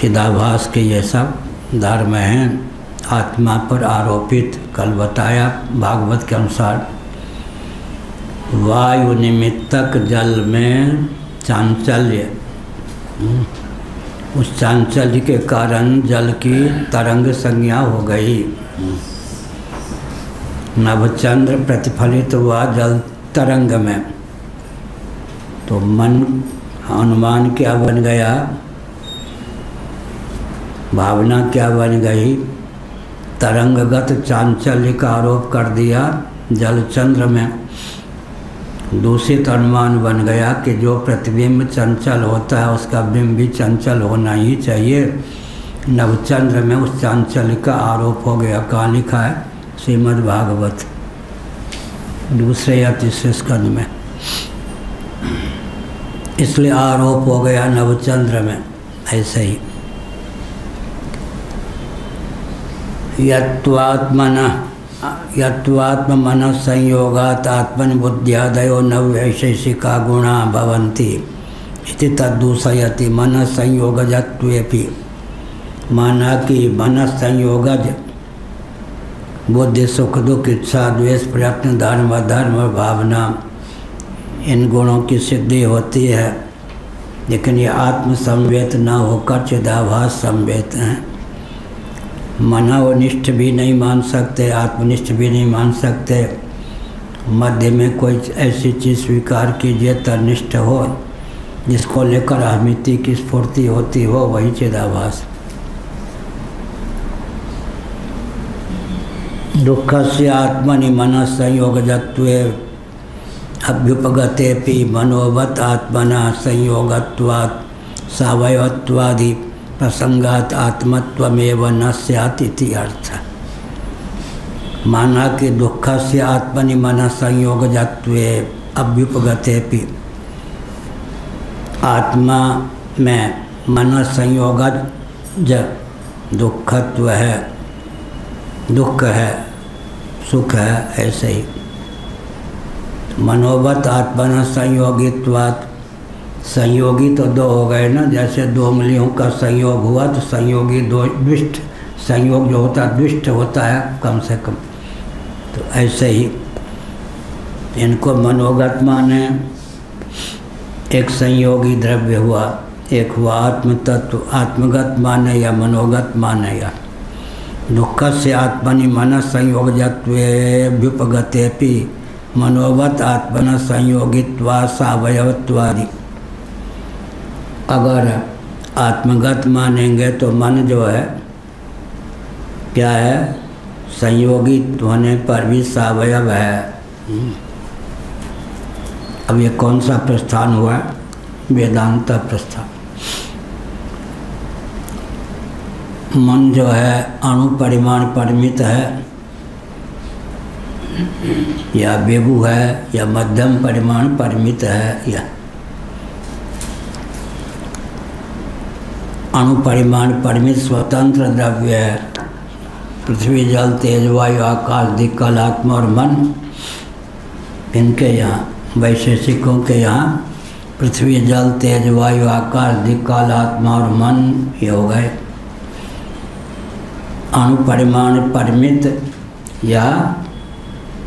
चिदाभास के ये सब धर्म हैं आत्मा पर आरोपित। कल बताया भागवत के अनुसार वायु निमित्तक जल में चांचल्य, उस चांचल्य के कारण जल की तरंग संज्ञा हो गई। नभचंद्र प्रतिफलित हुआ जल तरंग में, तो मन अनुमान क्या बन गया, भावना क्या बन गई? तरंगगत चांचल्य का आरोप कर दिया जल चंद्र में। दूषित अनुमान बन गया कि जो प्रतिबिंब चंचल होता है उसका बिंब भी चंचल होना ही चाहिए। नवचंद्र में उस चांचल्य का आरोप हो गया। कहाँ लिखा है? श्रीमद् भागवत दूसरे या तीसरे स्कंद में। इसलिए आरोप हो गया नवचंद्र में। ऐसे ही यत्वात्म मन संयोगात आत्मनि बुद्ध्यादयो न वैशेषिका गुणा भवन्ति इति तद्दूषयति। मन संयोगजत्वेपि, माना कि मन संयोगज बुद्धि, सुख, दुख, इच्छा, द्वेष, प्रयत्न, धर्म, अधर्म, भावना, इन गुणों की सिद्धि होती है। लेकिन ये आत्म संवेत न होकर चिदाभास संवेत हैं। मनोनिष्ठ भी नहीं मान सकते, आत्मनिष्ठ भी नहीं मान सकते। मध्य में कोई ऐसी चीज़ स्वीकार कीजिए तनिष्ठ हो, जिसको लेकर अहमिति की स्फूर्ति होती हो, वही चिदाभास। दुःखस्य आत्मनि मन संयोगजत्वे अभ्युपगतेपि मनोवत आत्मना संयोगत्वात् सावयवत्वादि प्रसंगात आत्मत्वमेव न स्यात् इति अर्थ। माना कि दुःखस्य आत्मनि मन संयोगजत्वे अभ्युपगतेपि, आत्मा में मन संयोगज दुःखत्व है, दुख है, सुख है। ऐसे ही मनोवत आत्मना संयोगित्वात्, संयोगी तो दो हो गए ना। जैसे दो उंगलियों का संयोग हुआ तो संयोगी दो, द्विष्ट संयोग जो होता है द्विष्ट होता है कम से कम। तो ऐसे ही इनको मनोगत माने, एक संयोगी द्रव्य हुआ, एक हुआ आत्म तत्व। आत्मगत माने या मनोगत माने या दुख से आत्मनि मन संयोगजत्वे व्युपगतेपि मनोवत आत्मन संयोगित्वा सावयवत्वादि। अगर आत्मगत मानेंगे तो मन जो है क्या है, संयोगित होने पर भी सावयव है। अब ये कौन सा प्रस्थान हुआ? वेदांत प्रस्थान। मन जो है अणु परिमाण परिमित है या बेबू है या मध्यम परिमाण परिमित है या अणु परिमाण परिमित स्वतंत्र द्रव्य है। पृथ्वी जल तेज वायु आकाश दिक्कल आत्मा और मन, इनके यहाँ वैशेषिकों के यहाँ पृथ्वी जल तेज वायु आकाश दिक्कल आत्मा और मन ये हो गए अणु परिमाण परिमित या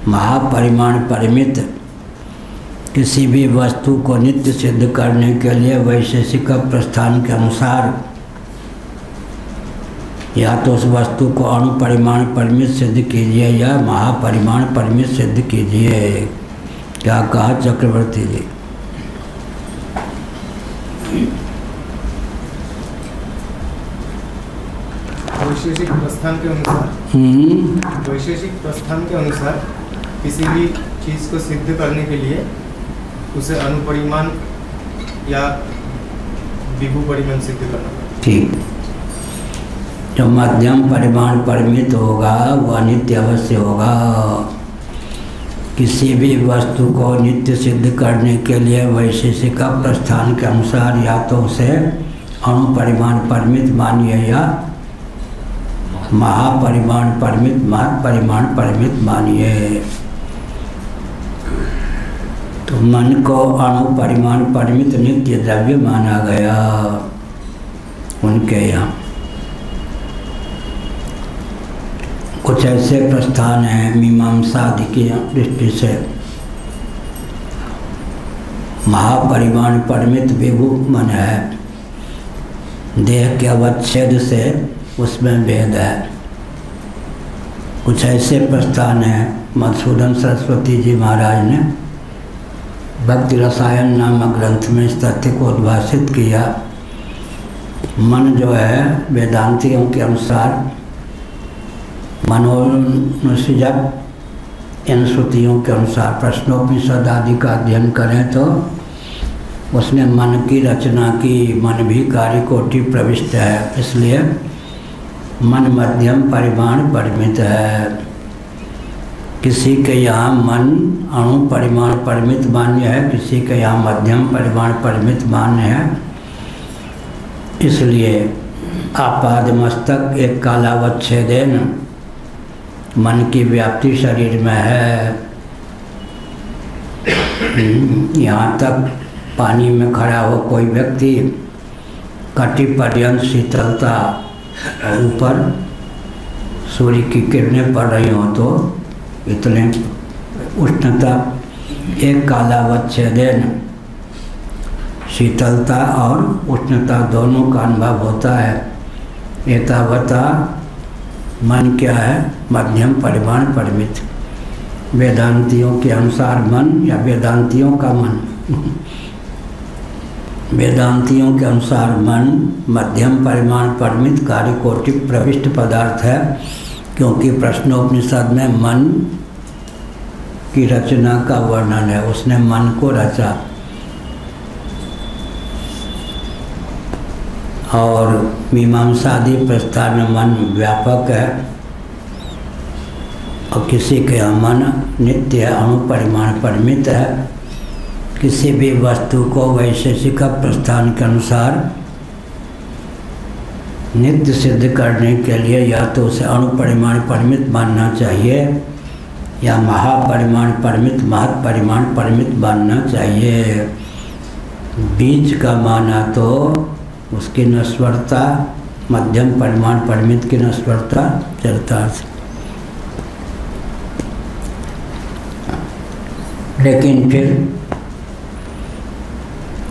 महापरिमाण परिमित। किसी भी वस्तु को नित्य सिद्ध करने के लिए वैशेषिक प्रस्थान के अनुसार या तो उस वस्तु को अणु परिमाण परिमित सिद्ध कीजिए या महापरिमाण परिमित सिद्ध कीजिए। क्या कहा चक्रवर्ती जी? वैशेषिक प्रस्थान के अनुसार वैशेषिक प्रस्थान के अनुसार किसी भी चीज को सिद्ध करने के लिए उसे अनुपरिमाण या विभू परिमाण सिद्ध करना। ठीक। जो मध्यम परिमाण परिमित होगा वह नित्य अवश्य होगा। किसी भी वस्तु को नित्य सिद्ध करने के लिए वैशेषिक प्रस्थान के अनुसार या तो उसे अणु परिमाण परिमित मानिए या महापरिमाण परिमित महत् परिमाण परिमित मानिए। तो मन को अणु परिमाण परिमित नित्य द्रव्य माना गया उनके यहाँ। कुछ ऐसे प्रस्थान हैं मीमांसा आदि की दृष्टि से महापरिमाण परिमित विभु मन है, देह के अवच्छेद से उसमें भेद है। कुछ ऐसे प्रस्थान हैं मधुसूदन सरस्वती जी महाराज ने भक्ति रसायन नामक ग्रंथ में इस तथ्य को उद्भाषित किया। मन जो है वेदांतियों के अनुसार मनोनुसृजक इन श्रुतियों के अनुसार प्रश्नोपनिषद आदि का अध्ययन करें तो उसमें मन की रचना की, मन भी कार्य कोटि प्रविष्ट है, इसलिए मन मध्यम परिमाण परिमित है। किसी के यहाँ मन अणु परिमाण परिमित मान्य है, किसी के यहाँ मध्यम परिमाण परिमित मान्य है। इसलिए आपादमस्तक एक कालावच्छेदेन मन की व्याप्ति शरीर में है। यहाँ तक पानी में खड़ा हो कोई व्यक्ति कटी पर्यंत शीतलता और ऊपर सूर्य की किरणें पड़ रही हो तो इतने उष्णता एक कालावच्छेदेन शीतलता और उष्णता दोनों का अनुभव होता है। एतावता मन क्या है? मध्यम परिमाण परिमित। वेदांतियों के अनुसार मन या वेदांतियों का मन वेदांतियों के अनुसार मन मध्यम परिमाण परिमित कार्य कोटि प्रविष्ट पदार्थ है, क्योंकि प्रश्नोपनिषद में मन की रचना का वर्णन है। उसने मन को रचा और मीमांसादि प्रस्थान में मन व्यापक है और किसी के मन नित्य अणु परिमाण परिमित है। किसी भी वस्तु को वैशेषिक प्रस्थान के अनुसार नित्य सिद्ध करने के लिए या तो उसे अणु परिमाण परिमित मानना चाहिए या महापरिमाण परिमित महत् परिमाण परिमित मानना चाहिए। बीज का माना तो उसकी नश्वरता, मध्यम परिमाण परिमित की नश्वरता चरितार्थ। लेकिन फिर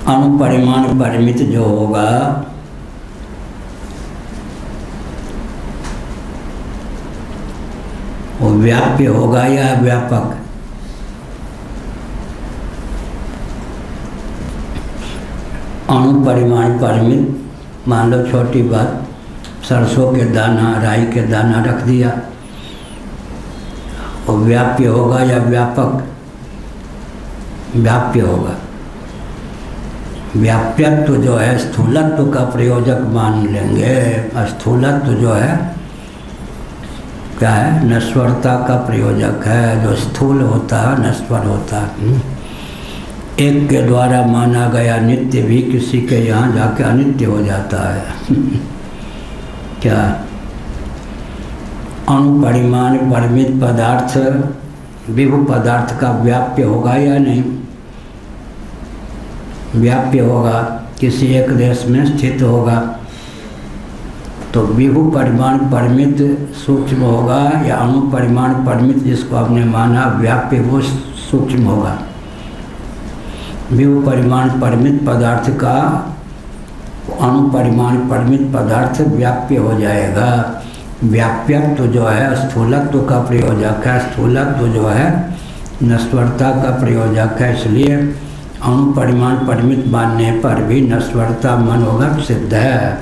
अणु परिमाण परिमित जो होगा वो व्याप्य होगा या व्यापक? अणु परिमाण परिमित। मान लो छोटी बात, सरसों के दाना, राई के दाना रख दिया, वो व्याप्य होगा या व्यापक? व्याप्य होगा। व्याप्यत्व जो है स्थूलत्व का प्रयोजक मान लेंगे। स्थूलत्व जो है क्या है? नश्वरता का प्रयोजक है। जो स्थूल होता है नश्वर होता है। एक के द्वारा माना गया नित्य भी किसी के यहाँ जाके अनित्य हो जाता है। क्या? अणु परिमाण परिमित पदार्थ विभु पदार्थ का व्याप्य होगा या नहीं? व्याप्य होगा, किसी एक देश में स्थित होगा तो विभु परिमाण परिमित सूक्ष्म होगा, या अणु परिमाण परिमित जिसको आपने माना व्याप्य वो सूक्ष्म होगा। विभु परिमाण परिमित पदार्थ का अणु परिमाण परिमित पदार्थ व्याप्य हो जाएगा। व्याप्यत्व जो है स्थूलत्व का प्रयोजक है, स्थूलत्व जो है नश्वरता का प्रयोजक है। इसलिए अणु परिमाण परिमित मानने पर भी नश्वरता मनोगत सिद्ध है।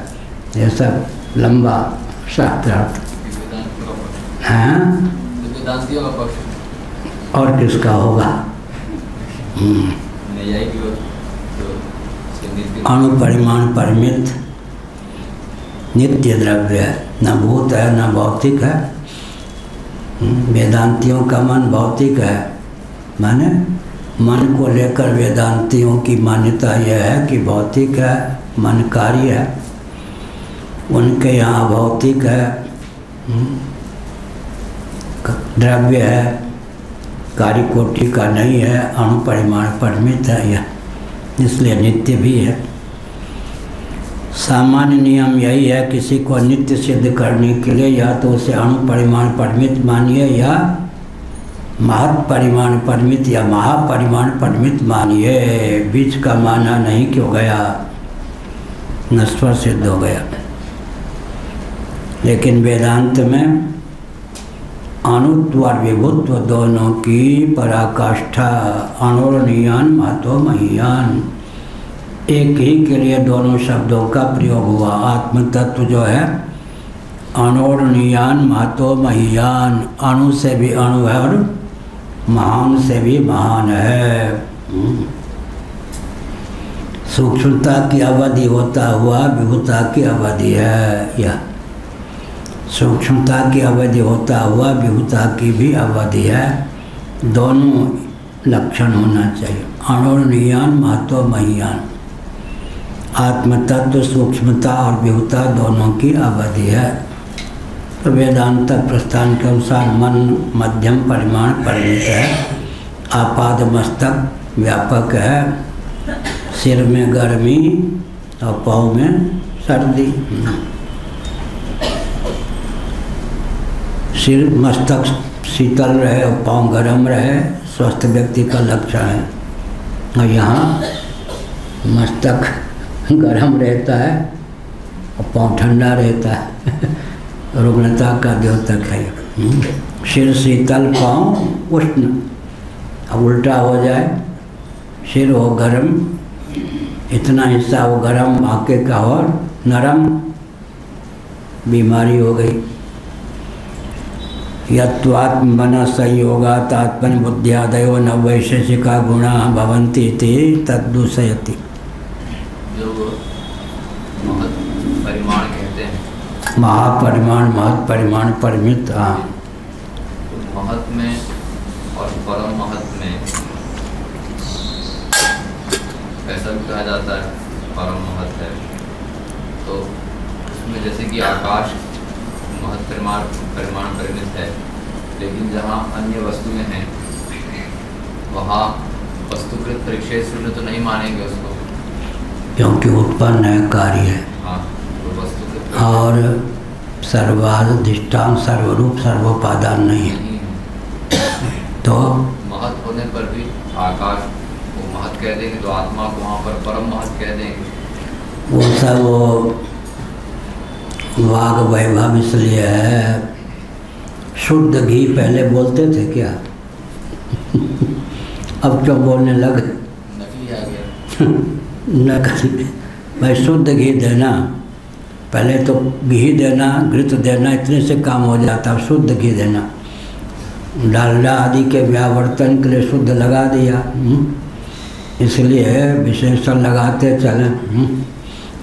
ये सब लंबा शास्त्रार्थ है। और किसका होगा? अणु परिमाण परिमित नित्य द्रव्य है, न भूत है न भौतिक है। वेदांतियों का मन भौतिक है, माने मन को लेकर वेदांतियों की मान्यता यह है कि भौतिक है, मन कार्य है। उनके यहाँ भौतिक है, द्रव्य है, कार्य कोटि का नहीं है, अणु परिमाण परिमित है यह, इसलिए नित्य भी है। सामान्य नियम यही है, किसी को नित्य सिद्ध करने के लिए या तो उसे अणु परिमाण परिमित मानिए या महत् परिमाण परिमित या महापरिमाण परिमित मानिए। बीच का माना नहीं क्यों गया, नश्वर सिद्ध हो गया। लेकिन वेदांत में अणुत्व और विभुत्व दोनों की पराकाष्ठा, अणोरणीयान महतो महीयान, एक ही के लिए दोनों शब्दों का प्रयोग हुआ। आत्म तत्व जो है अणोरणीयान महतो महीयान, अणु से भी अणु है और महान से भी महान है। सूक्ष्मता की अवधि होता हुआ विभुता की अवधि है। यह सूक्ष्मता की अवधि होता हुआ विभुता की भी अवधि है। दोनों लक्षण होना चाहिए। अणोरणीयान महतो महीयान, आत्मतत्व सूक्ष्मता और विभुता दोनों की अवधि है। तो वेदांत प्रस्थान के अनुसार मन मध्यम परिमाण परिमित है, आपाद मस्तक व्यापक है, सिर में गर्मी और पाँव में सर्दी। सिर मस्तक शीतल रहे और पाँव गर्म रहे, स्वस्थ व्यक्ति का लक्षण है। और यहाँ मस्तक गर्म रहता है और पाँव ठंडा रहता है, रुग्णता का द्योतक है। सिर शीतल पाँव उष्ण, अब उल्टा हो जाए, सिर हो गर्म, इतना हिस्सा हो गर्म, बाकी का और नरम, बीमारी हो गई। यत्वात्म मन संयोगात् आत्मन बुद्ध्यादयो न वैशेषिका गुणा भवन्ति इति तद्दूषयति। परिमाण कहते हैं, महापरिमाण महत् परिमाण परिमित। हाँ, महत् में और परम महत् में ऐसा भी कहा जाता है परम महत् है। तो उसमें जैसे कि आकाश महत् परिमाण परिमित है, लेकिन जहाँ अन्य वस्तुएं हैं वहाँ वस्तुकृत परिच्छेद शून्य तो नहीं मानेंगे उसको, क्योंकि उत्पन्न है, कार्य है। हाँ, तो वस्तुकृत और सर्वाधिष्ठान सर्वरूप सर्वोपादान नहीं है। तो महत् होने पर भी आकाश को महत् कह देंगे, तो आत्मा को वहाँ पर परम महत् कह देंगे। वो सब वाग वैभव इसलिए है, शुद्ध घी पहले बोलते थे क्या? अब क्यों बोलने लगे? नकली आ गया। नकली। भाई शुद्ध घी देना, पहले तो घी देना, घृत देना, इतने से काम हो जाता। शुद्ध घी देना, डालडा आदि के व्यावर्तन के लिए शुद्ध लगा दिया, इसलिए विशेषण लगाते चले।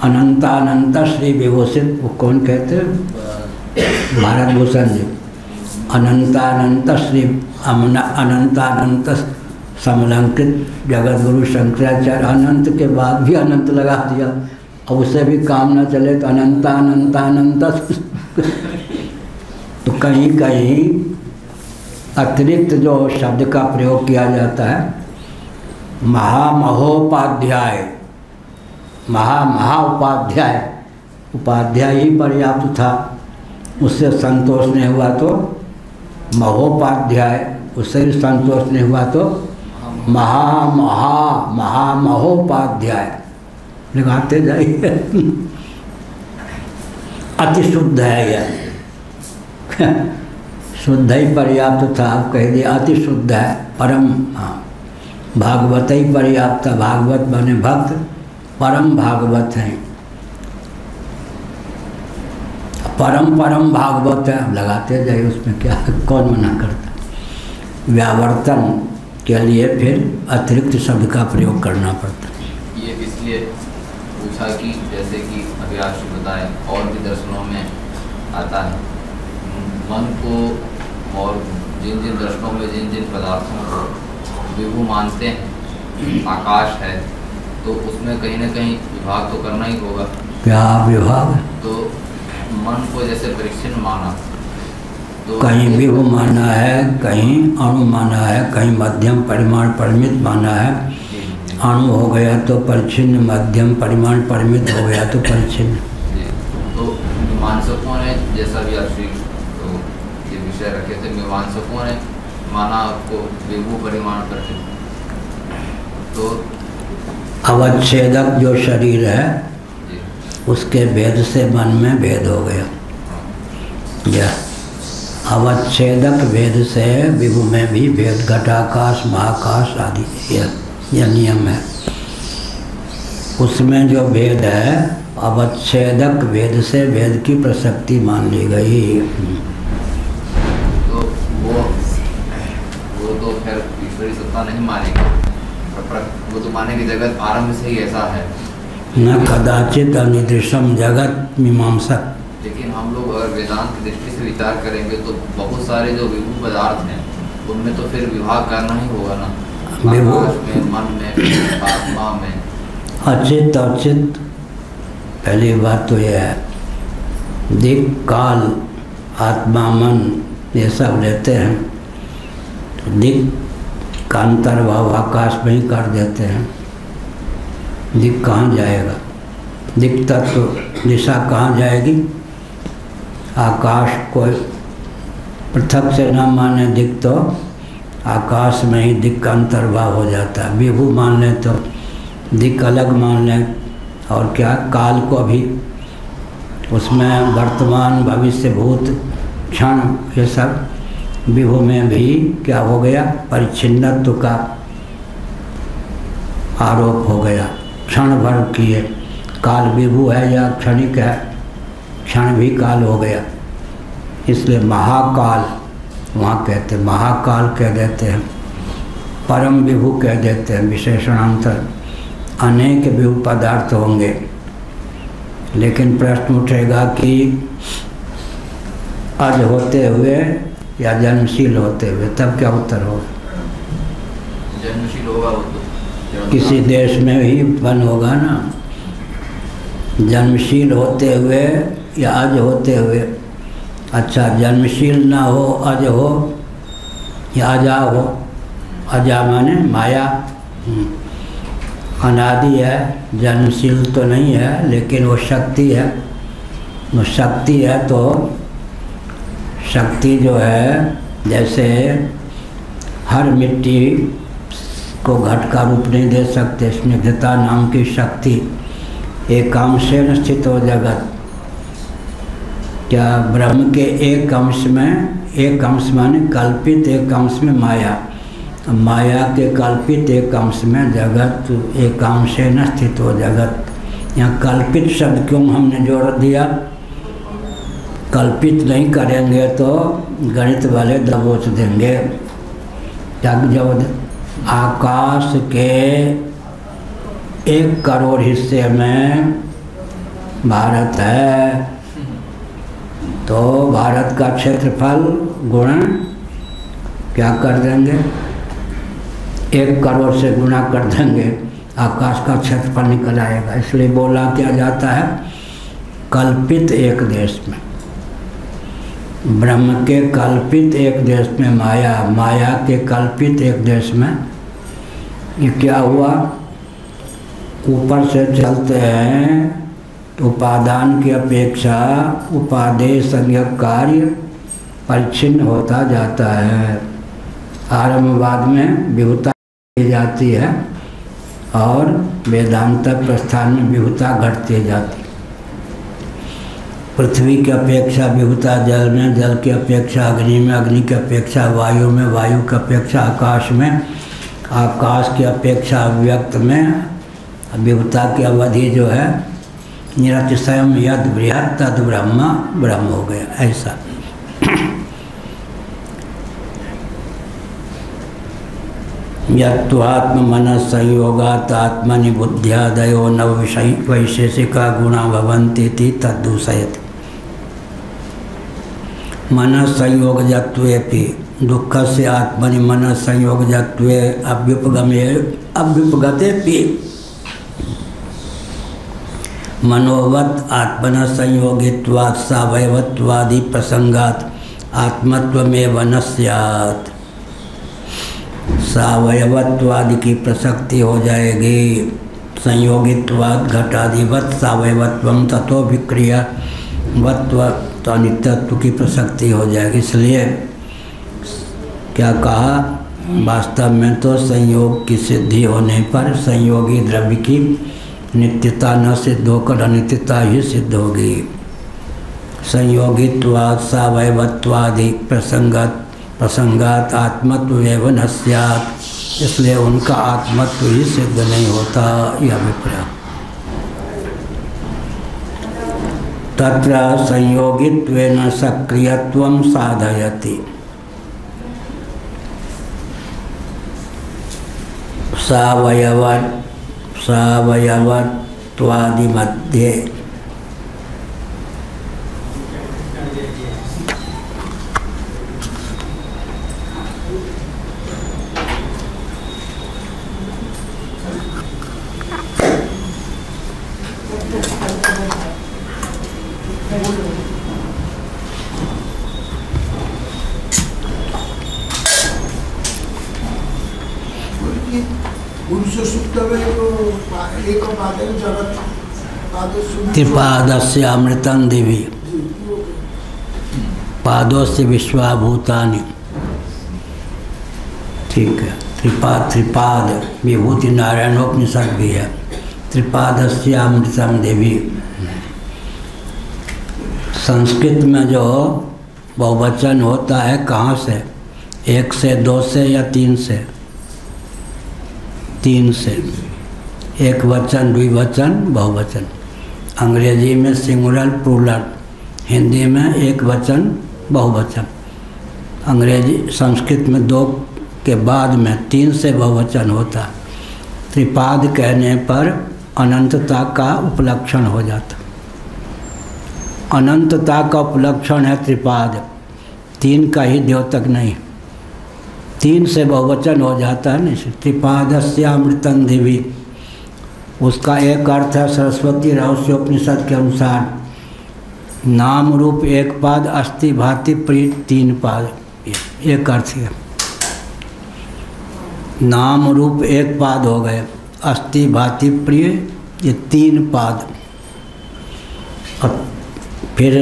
अनंतानंत श्री विभूषित, वो कौन कहते? भारत भूषण जी। अनंतानंत श्री अनंतानंत समलंकृत जगत गुरु शंकराचार्य, अनंत के बाद भी अनंत लगा दिया। अब उससे भी काम न चले तो अनंतानंतानंत तो कहीं कहीं अतिरिक्त जो शब्द का प्रयोग किया जाता है, महामहोपाध्याय, महाउपाध्याय, उपाध्याय ही पर्याप्त था, उससे संतोष नहीं हुआ तो महोपाध्याय, उससे भी संतोष नहीं हुआ तो महामहोपाध्याय लगाते जाइए। अति शुद्ध है यह, शुद्ध ही पर्याप्त था, आप कह दिए अति शुद्ध है, परम। हाँ, भागवत ही पर्याप्त था, भागवत बने भक्त, परम भागवत हैं, परम भागवत है, लगाते जाइए, उसमें क्या, कौन मना करता। व्यावर्तन के लिए फिर अतिरिक्त शब्द का प्रयोग करना पड़ता। ये इसलिए पूछा कि जैसे कि अभी आपसे बताएं, और भी दर्शनों में आता है, मन को और जिन जिन दर्शनों में जिन जिन पदार्थों को विभू मानते हैं, आकाश है, तो उसमें कहीं ना कहीं विभाग तो करना ही होगा। क्या विभाग? तो मन को जैसे परिच्छिन्न माना, तो कहीं विभू माना है, कहीं अणु माना है, कहीं मध्यम परिमाण परिमित माना है। अणु हो गया तो परिच्छिन्न, मध्यम परिमाण परिमित हो गया तो परिच्छिन्न। तो मीमांसकों ने, जैसा भी आप तो ये विषय रखे थे, मीमांसकों ने माना आपको विभू परिमाण परिच्छिन्न। तो अवच्छेदक जो शरीर है उसके भेद से मन में भेद हो गया। यह अवच्छेदक भेद से विभू में भी भेद, घटाकाश महाकाश आदि, यह नियम है। उसमें जो भेद है, अवच्छेदक भेद से भेद की प्रसक्ति मान ली गई। तो वो तो फिर ईश्वरी सत्ता नहीं मानेगी, वो तो मानेगी जगत आरंभ से ही ऐसा है। न कदाचित अनिदृशम जगत मीमांसक। लेकिन हम लोग अगर वेदांत की दृष्टि से विचार करेंगे तो बहुत सारे जो विभू पदार्थ हैं उनमें तो फिर विभाग करना ही होगा ना, आकाश में, मन में, आत्मा में। अचित अचित, पहली बात तो यह है, दिक् काल आत्मा मन ये सब लेते हैं, तो दिक् का अंतर्भाव आकाश में ही कर देते हैं। दिक् कहाँ जाएगा? दिक् तत्व दिशा कहाँ जाएगी? आकाश को पृथक से न माने दिक् तो आकाश में ही दिक् का अंतर्भाव हो जाता है। विभू मान लें तो दिक् अलग मान लें, और क्या काल को भी उसमें वर्तमान भविष्य भूत क्षण ये सब विभू में भी क्या हो गया? परिच्छिन्नत्व का आरोप हो गया। क्षण भर किए, काल विभू है या क्षणिक है, क्षण भी काल हो गया। इसलिए महाकाल वहाँ कहते, महाकाल कह देते हैं, परम विभू कह देते हैं। विशेषणांतर अनेक विभू पदार्थ होंगे, लेकिन प्रश्न उठेगा कि अज होते हुए या जन्मशील होते हुए, तब क्या उत्तर होगा? जन्मशील होगा वो तो किसी देश में ही बन होगा ना। जन्मशील होते हुए या अज होते हुए। अच्छा, जन्मशील ना हो, अज हो या अजा हो। अजा माने माया, अनादि है, जन्मशील तो नहीं है, लेकिन वो शक्ति है। वो शक्ति है तो शक्ति जो है, जैसे हर मिट्टी को घट का रूप नहीं दे सकते, स्निग्धता नाम की शक्ति एकांशेन स्थितो जगत, क्या ब्रह्म के एक अंश माने कल्पित एक अंश में माया, माया के कल्पित एक अंश में जगत, एक अंश से न स्थित हो जगत। यहाँ कल्पित शब्द क्यों हमने जोड़ दिया? कल्पित नहीं करेंगे तो गणित वाले दबोच देंगे। जब आकाश के 1 करोड़ हिस्से में भारत है तो भारत का क्षेत्रफल गुणा क्या कर देंगे? 1 करोड़ से गुणा कर देंगे, आकाश का क्षेत्रफल निकल आएगा। इसलिए बोला क्या जाता है कल्पित एक देश में, ब्रह्म के कल्पित एक देश में माया, माया के कल्पित एक देश में। ये क्या हुआ? ऊपर से चलते हैं तो उपादान की अपेक्षा उपादेय संज्ञक कार्य परिच्छिन्न होता जाता है। आरंभवाद में विभुता की जाती है और वेदांत प्रस्थान में विभुता घटती जाती। पृथ्वी की अपेक्षा विभुता जल में, जल की अपेक्षा अग्नि में, अग्नि की अपेक्षा वायु में, वायु की अपेक्षा आकाश में, आकाश की अपेक्षा अव्यक्त में। विभुता की अवधि जो है निरतिशयम यद बृहत् तद ब्रह्म, ब्रह्म हो गया ऐसा। यत्वात्म मन संयोगात आत्मनि बुद्ध्यादयो नव विषय वैशेषिका गुणा भवन्ति तद्दूषयति। मन संयोगजत्वेपि दुःखस्य आत्मनि मन संयोगजत्वे अभ्युपगतेपि मनोवत् आत्मन संयोगित्वात् सावयवत्वादि प्रसंगात् आत्मत्वमेव न स्यात्। सावयवत्वादि की प्रसक्ति हो जाएगी। संयोगित्वात् घटादिवत् सावयवत्वम ततो विक्रियावत्व तो अनित्यत्व की प्रसक्ति हो जाएगी। इसलिए क्या कहा? वास्तव में तो संयोग की सिद्धि होने पर संयोगी द्रव्य की नित्यता न सिद्ध होकर अनित्यता ही सिद्ध होगी। संयोगित्वात् सावयवत्वादि प्रसंगात आत्मत्व एवं न स्यात्। इसलिए उनका आत्मत्व ही सिद्ध नहीं होता, यह अभिप्राय। तत्र संयोगित्वेन सक्रियत्वं साधयति। सावयवत्वादि मध्ये त्रिपादस्य अमृतं दिवि पादोस्य विश्वाभूतानि। ठीक है, त्रिपाद विभूति नारायणोपनिषद भी है। त्रिपादस्य अमृतं दिवि संस्कृत में जो बहुवचन होता है कहाँ से? 1 से 2 से या 3 से? 3 से। एक वचन, द्विवचन, बहुवचन। अंग्रेजी में सिंगुलर प्लूरल, हिंदी में एक वचन बहुवचन। अंग्रेजी संस्कृत में 2 के बाद में 3 से बहुवचन होता। त्रिपाद कहने पर अनंतता का उपलक्षण हो जाता। अनंतता का उपलक्षण है त्रिपाद, 3 का ही द्योतक नहीं। 3 से बहुवचन हो जाता है ना। त्रिपादस्यामृतं दिवि, उसका एक अर्थ है सरस्वती रहस्योपनिषद के अनुसार नाम रूप एक पाद, अस्थि भाति प्रीत 3 पाद। एक अर्थ है। नाम रूप एक पाद हो गए, अस्थि भाति प्रिय ये 3 पाद। और फिर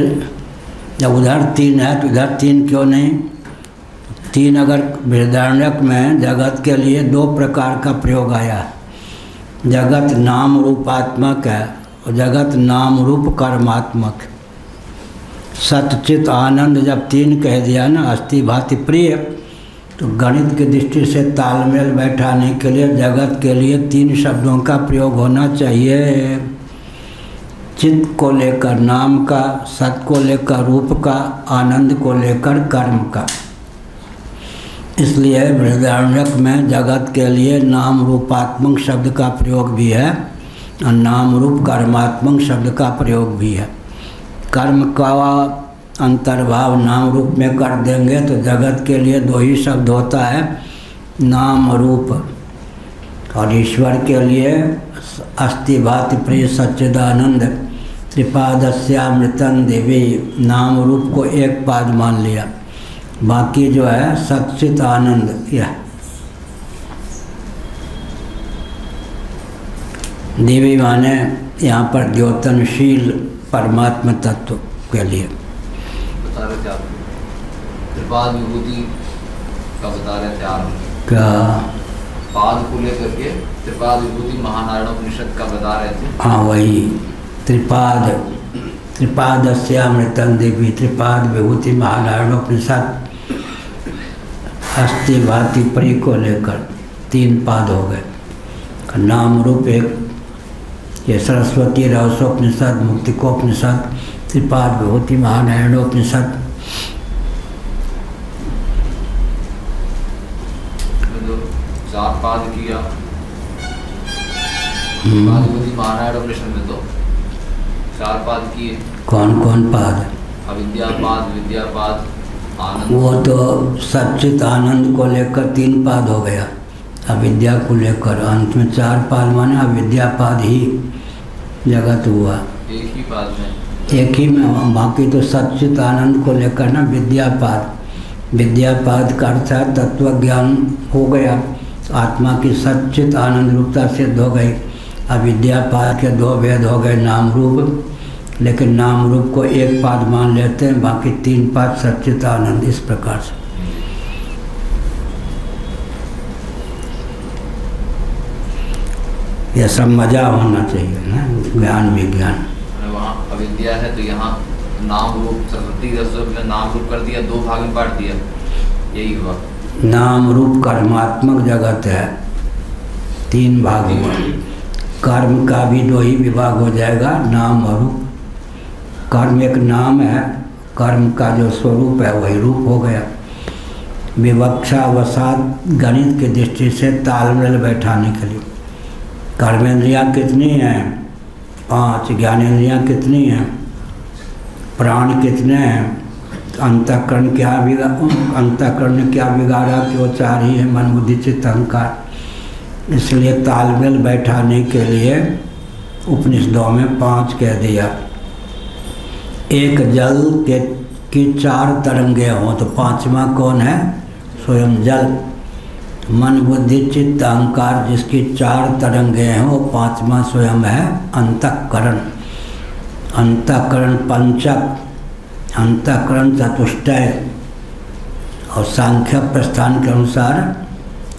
जब उधर 3 है तो इधर 3 क्यों नहीं? 3 अगर बृहदारण्यक में जगत के लिए 2 प्रकार का प्रयोग आया। जगत नाम रूपात्मक है और जगत नाम रूप कर्मात्मक। सच्चित आनंद जब 3 कह दिया ना, अस्ति भाति प्रिय, तो गणित की दृष्टि से तालमेल बैठाने के लिए जगत के लिए 3 शब्दों का प्रयोग होना चाहिए। चित्त को लेकर नाम का, सत को लेकर रूप का, आनंद को लेकर कर्म का। इसलिए बृहदारण्यक में जगत के लिए नाम रूपात्मक शब्द का प्रयोग भी है और नाम रूप कर्मात्मक शब्द का प्रयोग भी है। कर्म का अंतर्भाव नाम रूप में कर देंगे तो जगत के लिए 2 ही शब्द होता है, नाम रूप। और ईश्वर के लिए अस्ति भाति प्रिय सच्चिदानंद त्रिपादस्यामृतं देवी, नाम रूप को एक पाद मान लिया, बाकी जो है सच्चित आनंद। यह देवी माने यहाँ पर द्योतनशील परमात्मा तत्व के लिए बता रहे थे आप, त्रिपाद विभूति का बता रहे थे आप क्या? पाद को लेकर के त्रिपाद विभूति महानारायणोपनिषद का बता रहे थे। हाँ वही त्रिपाद, त्रिपादस्यामृतं देवी, त्रिपाद विभूति महानारायणोपनिषद अस्ति भाति प्रिय को लेकर 3 पाद हो गए। नाम रूप एक, ये सरस्वती रहस्योपनिषद, मुक्तिकोपनिषद, त्रिपाद विभूति महानारायणोपनिषद। जो 4 पाद किया त्रिपाद विभूति महानारायणोपनिषद में, तो 4 पाद किए। कौन कौन पाद? अविद्यापाद, विद्यापाद, आनंद। वो तो सच्चित आनंद को लेकर 3 पाद हो गया, अविद्या को लेकर अंत में 4 पाद माने अविद्यापाद ही जगत हुआ। एक ही पाद में, एक ही में, बाकी तो सच्चित आनंद को लेकर ना विद्यापाद। विद्यापाद का अर्थ है तत्व ज्ञान हो गया, आत्मा की सच्चित आनंद रूपता सिद्ध हो गई। अविद्यापाद के 2 भेद हो गए, नाम रूप, लेकिन नाम रूप को एक पाद मान लेते हैं, बाकी 3 पाद सच्चित आनंद। इस प्रकार से यह सब मजा होना चाहिए ना, ज्ञान विज्ञान। वहाँ अविद्या है तो यहाँ नाम रूप, सरस्वती रसों में नाम रूप कर दिया, 2 भाग में बांट दिया, यही हुआ। नाम रूप कर्मात्मक जगत है, 3 भाग हुआ। कर्म का भी 2 ही विभाग हो जाएगा, नाम और रूप। कर्म एक नाम है, कर्म का जो स्वरूप है वही रूप हो गया। विवक्षा वसात गणित की दृष्टि से तालमेल बैठाने के लिए कर्मेंद्रियाँ कितनी हैं? 5। ज्ञानेंद्रियाँ कितनी हैं? प्राण कितने हैं? अंतःकरण क्या अंतःकरण ने क्या बिगाड़ा कि वो 4 ही है, मन बुद्धि चित्त अहंकार। इसलिए तालमेल बैठाने के लिए उपनिषदों में 5 कह दिया। एक जल की 4 तरंगे हों तो 5वां कौन है? स्वयं जल। मन बुद्धि चित्त अहंकार जिसकी 4 तरंगे हैं वो 5वां स्वयं है अंतःकरण। अंतःकरण पंचक, अंतःकरण चतुष्टय। और सांख्य प्रस्थान के अनुसार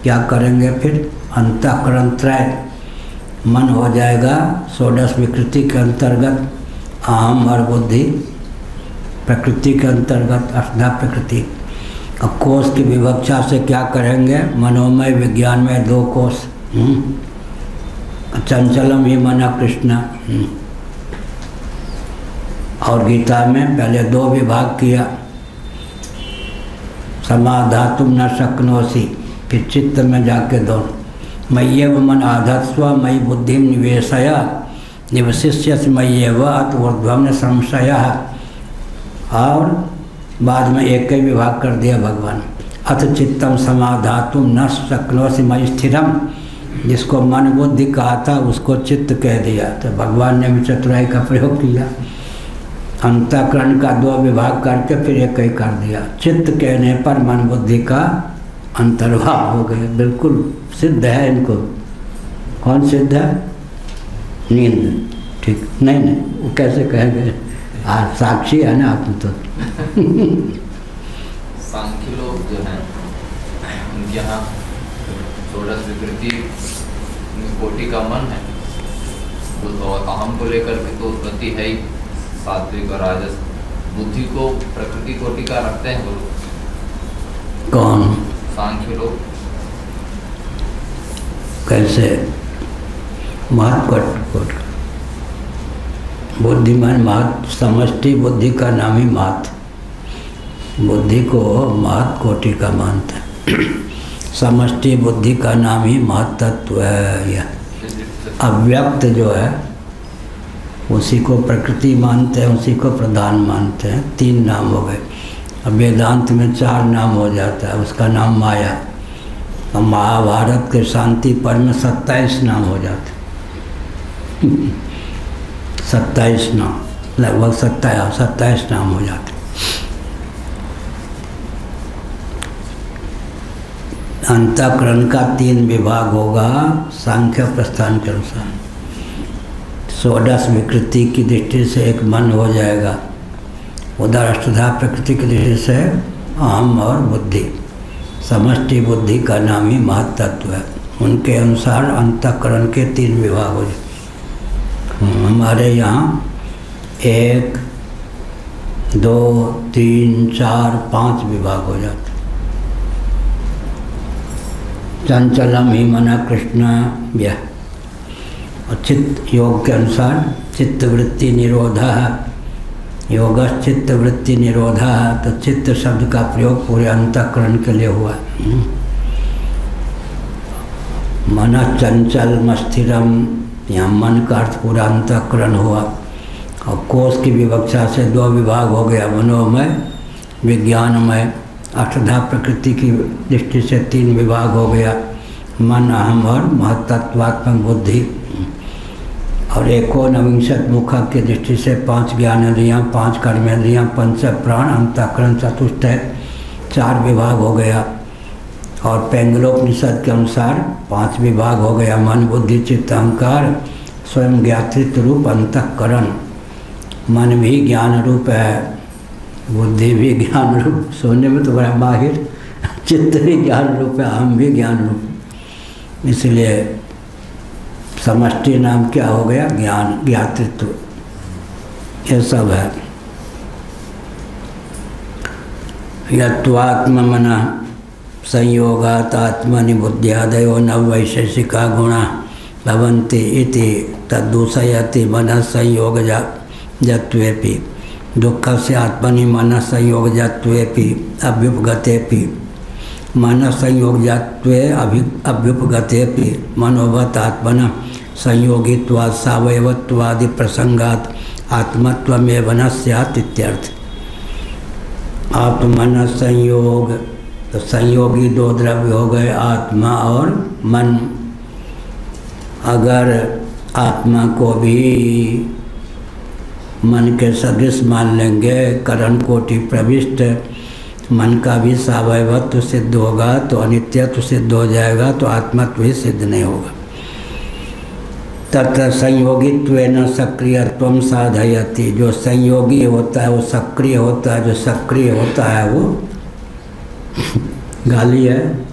क्या करेंगे फिर? अंतःकरण त्रय। मन हो जाएगा षोडश विकृति के अंतर्गत, अहम और बुद्धि प्रकृति के अंतर्गत अष्टा प्रकृति। और कोष की विवक्षा से क्या करेंगे? मनोमय विज्ञान में 2 कोष, चंचलम ही मन कृष्ण। और गीता में पहले 2 विभाग किया, समाधातुम न शक्नोसी, फिर चित्त में जाके 2, मय्येव मन आधत्स्व मयि बुद्धिम निवेशय निवशिष्यसि मय्येव अत ऊर्ध्वं न संशयः। और बाद में एक ही विभाग कर दिया भगवान, अथ चित्तम समाधातुम न शक्नोसि मयि स्थिरम। जिसको मन बुद्धि कहा था उसको चित्त कह दिया, तो भगवान ने भी चतुराई का प्रयोग किया। अंतःकरण का 2 विभाग करके फिर एक ही कर दिया। चित्त कहने पर मन बुद्धि का अंतर्भाव हो गया। बिल्कुल सिद्ध है इनको। कौन सिद्ध है? नींद। ठीक नहीं, वो कैसे कहेंगे? साक्षी है ना आप तो। सांख्य लोग जो हैं उनके यहाँ षोडश विकृति कोटि का मन है, तो अहम को लेकर के तो उत्पत्ति है ही, सात्विक और राजस बुद्धि को प्रकृति कोटि का रखते हैं वो लोग? कौन? सांख्य लोग। कैसे? महत बुद्धिमान महत, समष्टि बुद्धि का नाम ही महत। बुद्धि को महत कोटि का मानते हैं। समष्टि बुद्धि का नाम ही महत्त्व है। यह अव्यक्त जो है उसी को प्रकृति मानते हैं, उसी को प्रधान मानते हैं। 3 नाम हो गए। अब वेदांत में 4 नाम हो जाता है, उसका नाम माया। अब महाभारत के शांति पर्व में 27 नाम हो जाते हैं। 27 नाम, लगभग 27 नाम हो जाते। अंतःकरण का 3 विभाग होगा सांख्य प्रस्थान के अनुसार। 16 विकृति की दृष्टि से एक मन हो जाएगा, उधर अष्टधा प्रकृति की दृष्टि से अहम और बुद्धि। समष्टि बुद्धि का नाम ही महत्त्व है। उनके अनुसार अंतःकरण के 3 विभाग हो जाए। हमारे यहाँ 1, 2, 3, 4, 5 विभाग हो जाते। चंचलम ही मना कृष्ण यह। और चित्त योग के अनुसार चित्तवृत्ति निरोधा है। योग चित्तवृत्ति निरोधा है, तो चित्त शब्द का प्रयोग पूरे अंतःकरण के लिए हुआ है। मन चंचल मस्थिरम, यहाँ मन का अर्थ पूरा अंतःकरण हुआ। और कोष की विवक्षा से 2 विभाग हो गया, मनोमय विज्ञानमय। अष्टधा प्रकृति की दृष्टि से 3 विभाग हो गया, मन अहम और महत्त्वात्मक बुद्धि। और 19 मुखा की दृष्टि से 5 ज्ञानेंद्रियाँ, 5 कर्मेंद्रियाँ, 5 प्राण, अंतःकरण चतुष्टय, 4 विभाग हो गया। और पैंगलोपनिषद के अनुसार 5 विभाग हो गया, मन बुद्धि चित्त अहंकार, स्वयं ज्ञातृत्व रूप अंतःकरण। मन भी ज्ञान रूप है, बुद्धि भी ज्ञान रूप, सोने में तो बड़ा माहिर। चित्त भी ज्ञान रूप है, अहम भी ज्ञान रूप। इसलिए समष्टि नाम क्या हो गया? ज्ञान, ज्ञातृत्व। ये सब है। यत्वात्मना संयोगात आत्मनिबुद्ध्यादयो नववैशेषिका गुणा भवन्ति इति तद्दूषयति मनः संयोगजत्वेपि दुःखस्य आत्मनि मनः संयोगजत्वेपि अभ्युपगतेपि मनः संयोगजत्वे अभ्युपगतेपि मनोवत् आत्मनः संयोगित्वात् सावयवत्वादि प्रसंगात् आत्मत्वमेव न स्यात् इत्यर्थ। आत्मन संयोग, तो संयोगी 2 द्रव्य हो गए, आत्मा और मन। अगर आत्मा को भी मन के सदृश मान लेंगे, करण कोटि प्रविष्ट, मन का भी सावयवत्व सिद्ध होगा तो अनित्यत्व सिद्ध हो जाएगा, तो आत्मत्व ही सिद्ध नहीं होगा। तत्र संयोगित्वेन सक्रियत्वं साधयति। जो संयोगी होता है वो सक्रिय होता है, जो सक्रिय होता है वो गाली है।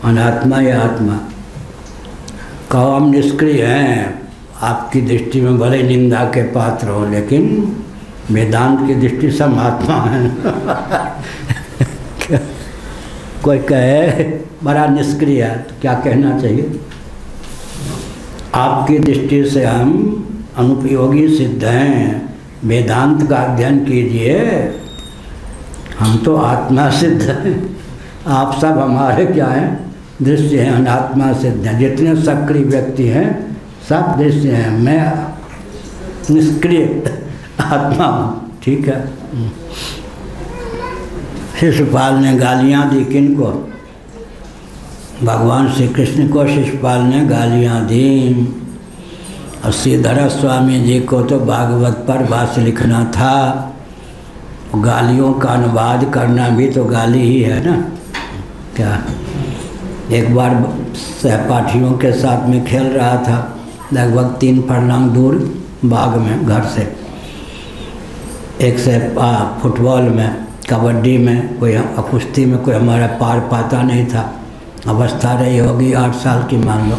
अनात्मा या आत्मा कहो हम निष्क्रिय हैं, आपकी दृष्टि में भले निंदा के पात्र हो, लेकिन वेदांत की दृष्टि से हम आत्मा हैं। कोई कहे बड़ा निष्क्रिय है तो क्या कहना चाहिए? आपकी दृष्टि से हम अनुपयोगी सिद्ध हैं, वेदांत का अध्ययन कीजिए, हम तो आत्मा सिद्ध हैं। आप सब हमारे क्या हैं? दृश्य हैं, अनात्मा सिद्ध हैं। जितने सक्रिय व्यक्ति हैं सब दृश्य हैं, मैं निष्क्रिय आत्मा हूँ। ठीक है। शिशुपाल ने गालियाँ दी किनको? भगवान श्री कृष्ण को शिशुपाल ने गालियाँ दी। और श्रीधर स्वामी जी को तो भागवत पर भाष्य लिखना था, गालियों का अनुवाद करना भी तो गाली ही है ना। क्या एक बार सहपाठियों के साथ में खेल रहा था, लगभग 3 फरलांग दूर बाग में घर से। एक से फुटबॉल में, कबड्डी में, कोई कुश्ती में कोई हमारा पार पाता नहीं था। अवस्था रही होगी 8 साल की मान लो,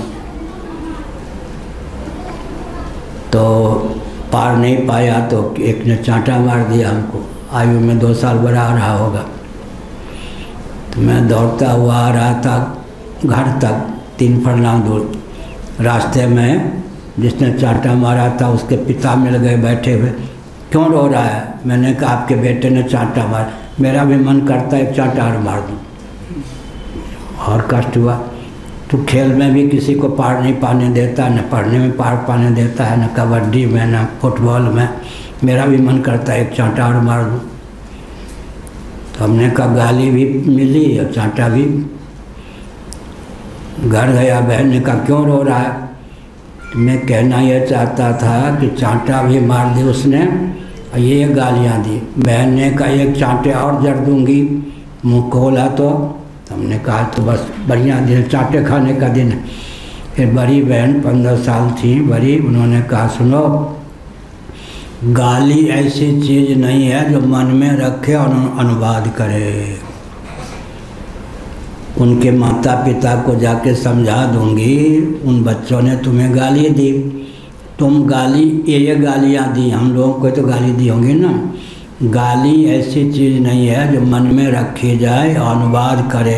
तो पार नहीं पाया तो एक ने चांटा मार दिया हमको। आयु में 2 साल बड़ा आ रहा होगा। तो मैं दौड़ता हुआ आ रहा था घर तक 3 फरलांग दूर। रास्ते में जिसने चांटा मारा था उसके पिता मिल गए बैठे हुए। क्यों रो रहा है? मैंने कहा आपके बेटे ने चांटा मारा। मेरा भी मन करता है एक चांटा और मार दूँ। और कष्ट हुआ। तो खेल में भी किसी को पार नहीं पाने देता, न पढ़ने में पार पाने देता है, न कबड्डी में, न फुटबॉल में। मेरा भी मन करता है एक चांटा और मार दूँ। तो हमने कहा गाली भी मिली और चांटा भी। घर गया, बहन ने कहा क्यों रो रहा है? मैं कहना यह चाहता था कि चांटा भी मार दी उसने और ये गालियाँ दी। बहन ने कहा एक चांटे और जड़ दूँगी। मुँह खोला तो हमने कहा तो बस बढ़िया दिन, चांटे खाने का दिन। फिर बड़ी बहन 15 साल थी बड़ी, उन्होंने कहा सुनो, गाली ऐसी चीज़ नहीं है जो मन में रखे और अनुवाद करे। उनके माता पिता को जाके समझा दूंगी, उन बच्चों ने तुम्हें गाली दी, तुम गाली ये गालियाँ दी, हम लोगों को तो गाली दी होंगी ना। गाली ऐसी चीज़ नहीं है जो मन में रखी जाए और अनुवाद करे।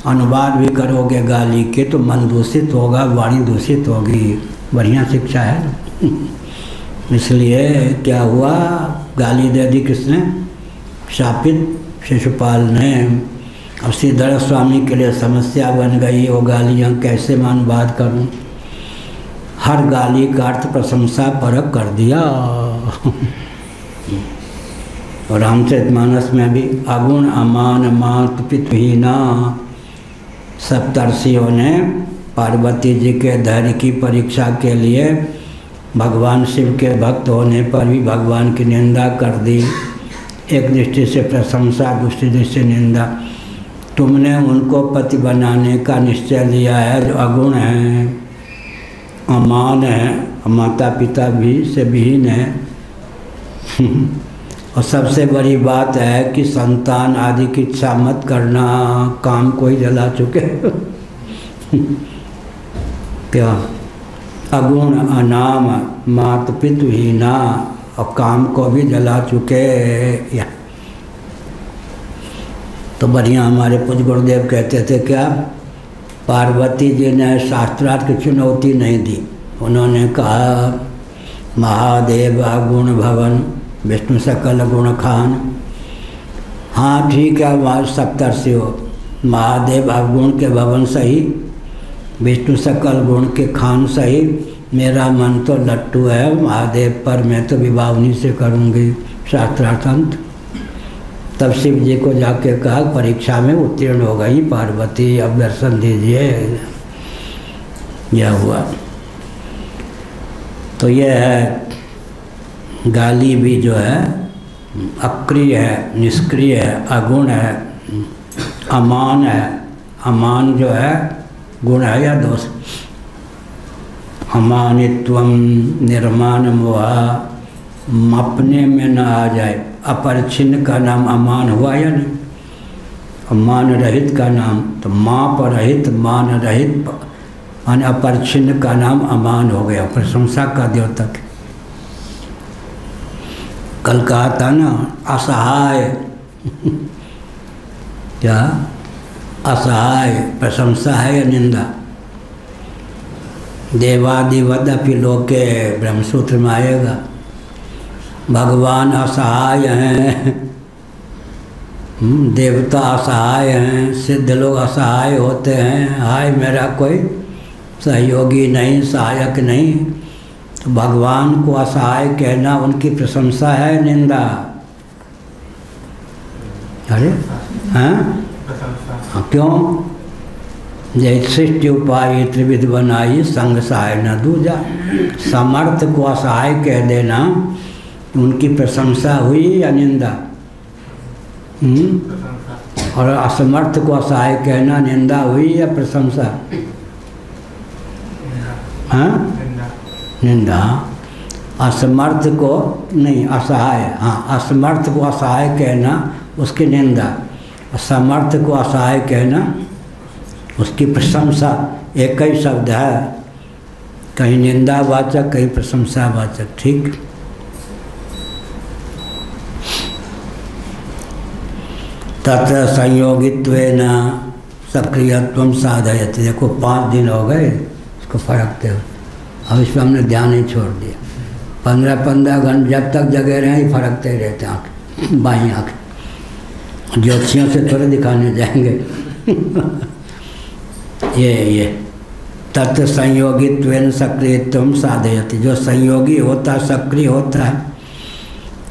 अनुवाद भी करोगे गाली के तो मन दूषित होगा, वाणी दूषित होगी। बढ़िया शिक्षा है। इसलिए क्या हुआ, गाली दे दी किसने? शापित शिशुपाल ने। अब श्रीधर स्वामी के लिए समस्या बन गई, वो गालियाँ कैसे मैं अनुवाद करूँ। हर गाली का अर्थ प्रशंसा परक कर दिया। और रामचरितमानस में भी अगुण अमान मात पितुहीना। सप्तर्षियों ने पार्वती जी के धैर्य की परीक्षा के लिए भगवान शिव के भक्त होने पर भी भगवान की निंदा कर दी। एक दृष्टि से प्रशंसा, दूसरी दृष्टि से निंदा। तुमने उनको पति बनाने का निश्चय लिया है जो अगुण है, अमान है, माता पिता भी से विहीन है। और सबसे बड़ी बात है कि संतान आदि की इच्छा मत करना, काम को ही जला चुके। क्या अगुण अनाम मात पितुहीना, और काम को भी जला चुके। या तो बढ़िया हमारे पूज्य गुरुदेव कहते थे क्या, पार्वती जी ने शास्त्रार्थ की चुनौती नहीं दी। उन्होंने कहा महादेव गुण भवन विष्णु सकल गुण खान। हाँ ठीक है, वहाँ सप्तर्षि हो, महादेव अवगुण के भवन सही, विष्णु सकल गुण के खान सही। मेरा मन तो लट्टू है महादेव पर, मैं तो विवाह उन्हीं से करूँगी शास्त्रार्थंत। तब शिव जी को जाके कहा परीक्षा में उत्तीर्ण हो गई पार्वती, अब दर्शन दीजिए। यह हुआ। तो यह है गाली भी जो है अक्रिय है, निष्क्रिय है, अगुण है, अमान है। अमान जो है गुण है या दोष। अमानित्वम निर्माण मोहा, अपने में न आ जाए। अपरिच्छिन्न का नाम अमान हुआ या नहीं? मान रहित का नाम तो माप रहित, मान रहित, मान अपरिच्छिन्न का नाम अमान हो गया, प्रशंसा का द्योतक। कल कहा था ना असहाय। क्या असहाय प्रशंसा है या निंदा? देवादिवदपि लोके ब्रह्मसूत्र में आएगा। भगवान असहाय हैं, देवता असहाय हैं, सिद्ध लोग असहाय होते हैं। हाय मेरा कोई सहयोगी नहीं, सहायक नहीं। तो भगवान को असहाय कहना उनकी प्रशंसा है निंदा? अरे हाँ, क्यों? जय सृष्टि उपाय त्रिविध बनाई, संग सहाय न दूजा। समर्थ को असहाय कह देना उनकी प्रशंसा हुई या निंदा? और असमर्थ को असहाय कहना निंदा हुई या प्रशंसा? हाँ, निंदा। असमर्थ को नहीं, असहाय। हाँ, असमर्थ को असहाय कहना उसकी निंदा, समर्थ को असहाय कहना उसकी प्रशंसा। एक ही शब्द है, कहीं निंदावाचक कहीं प्रशंसावाचक। ठीक। तत्र संयोगित्वेन सक्रियत्वम साधयति। देखो 5 दिन हो गए इसको फरकते हुए, अब इसमें हमने ध्यान ही छोड़ दिया। 15-15 घंटे जब तक जगे रहे ही फरकते ही रहते आँख, बाई आँख, ज्योतिषियों से थोड़े दिखाने जाएंगे। ये तत्व संयोगित्वेन सक्रियत्वम साधयति। जो संयोगी होता, सक्रिय होता है,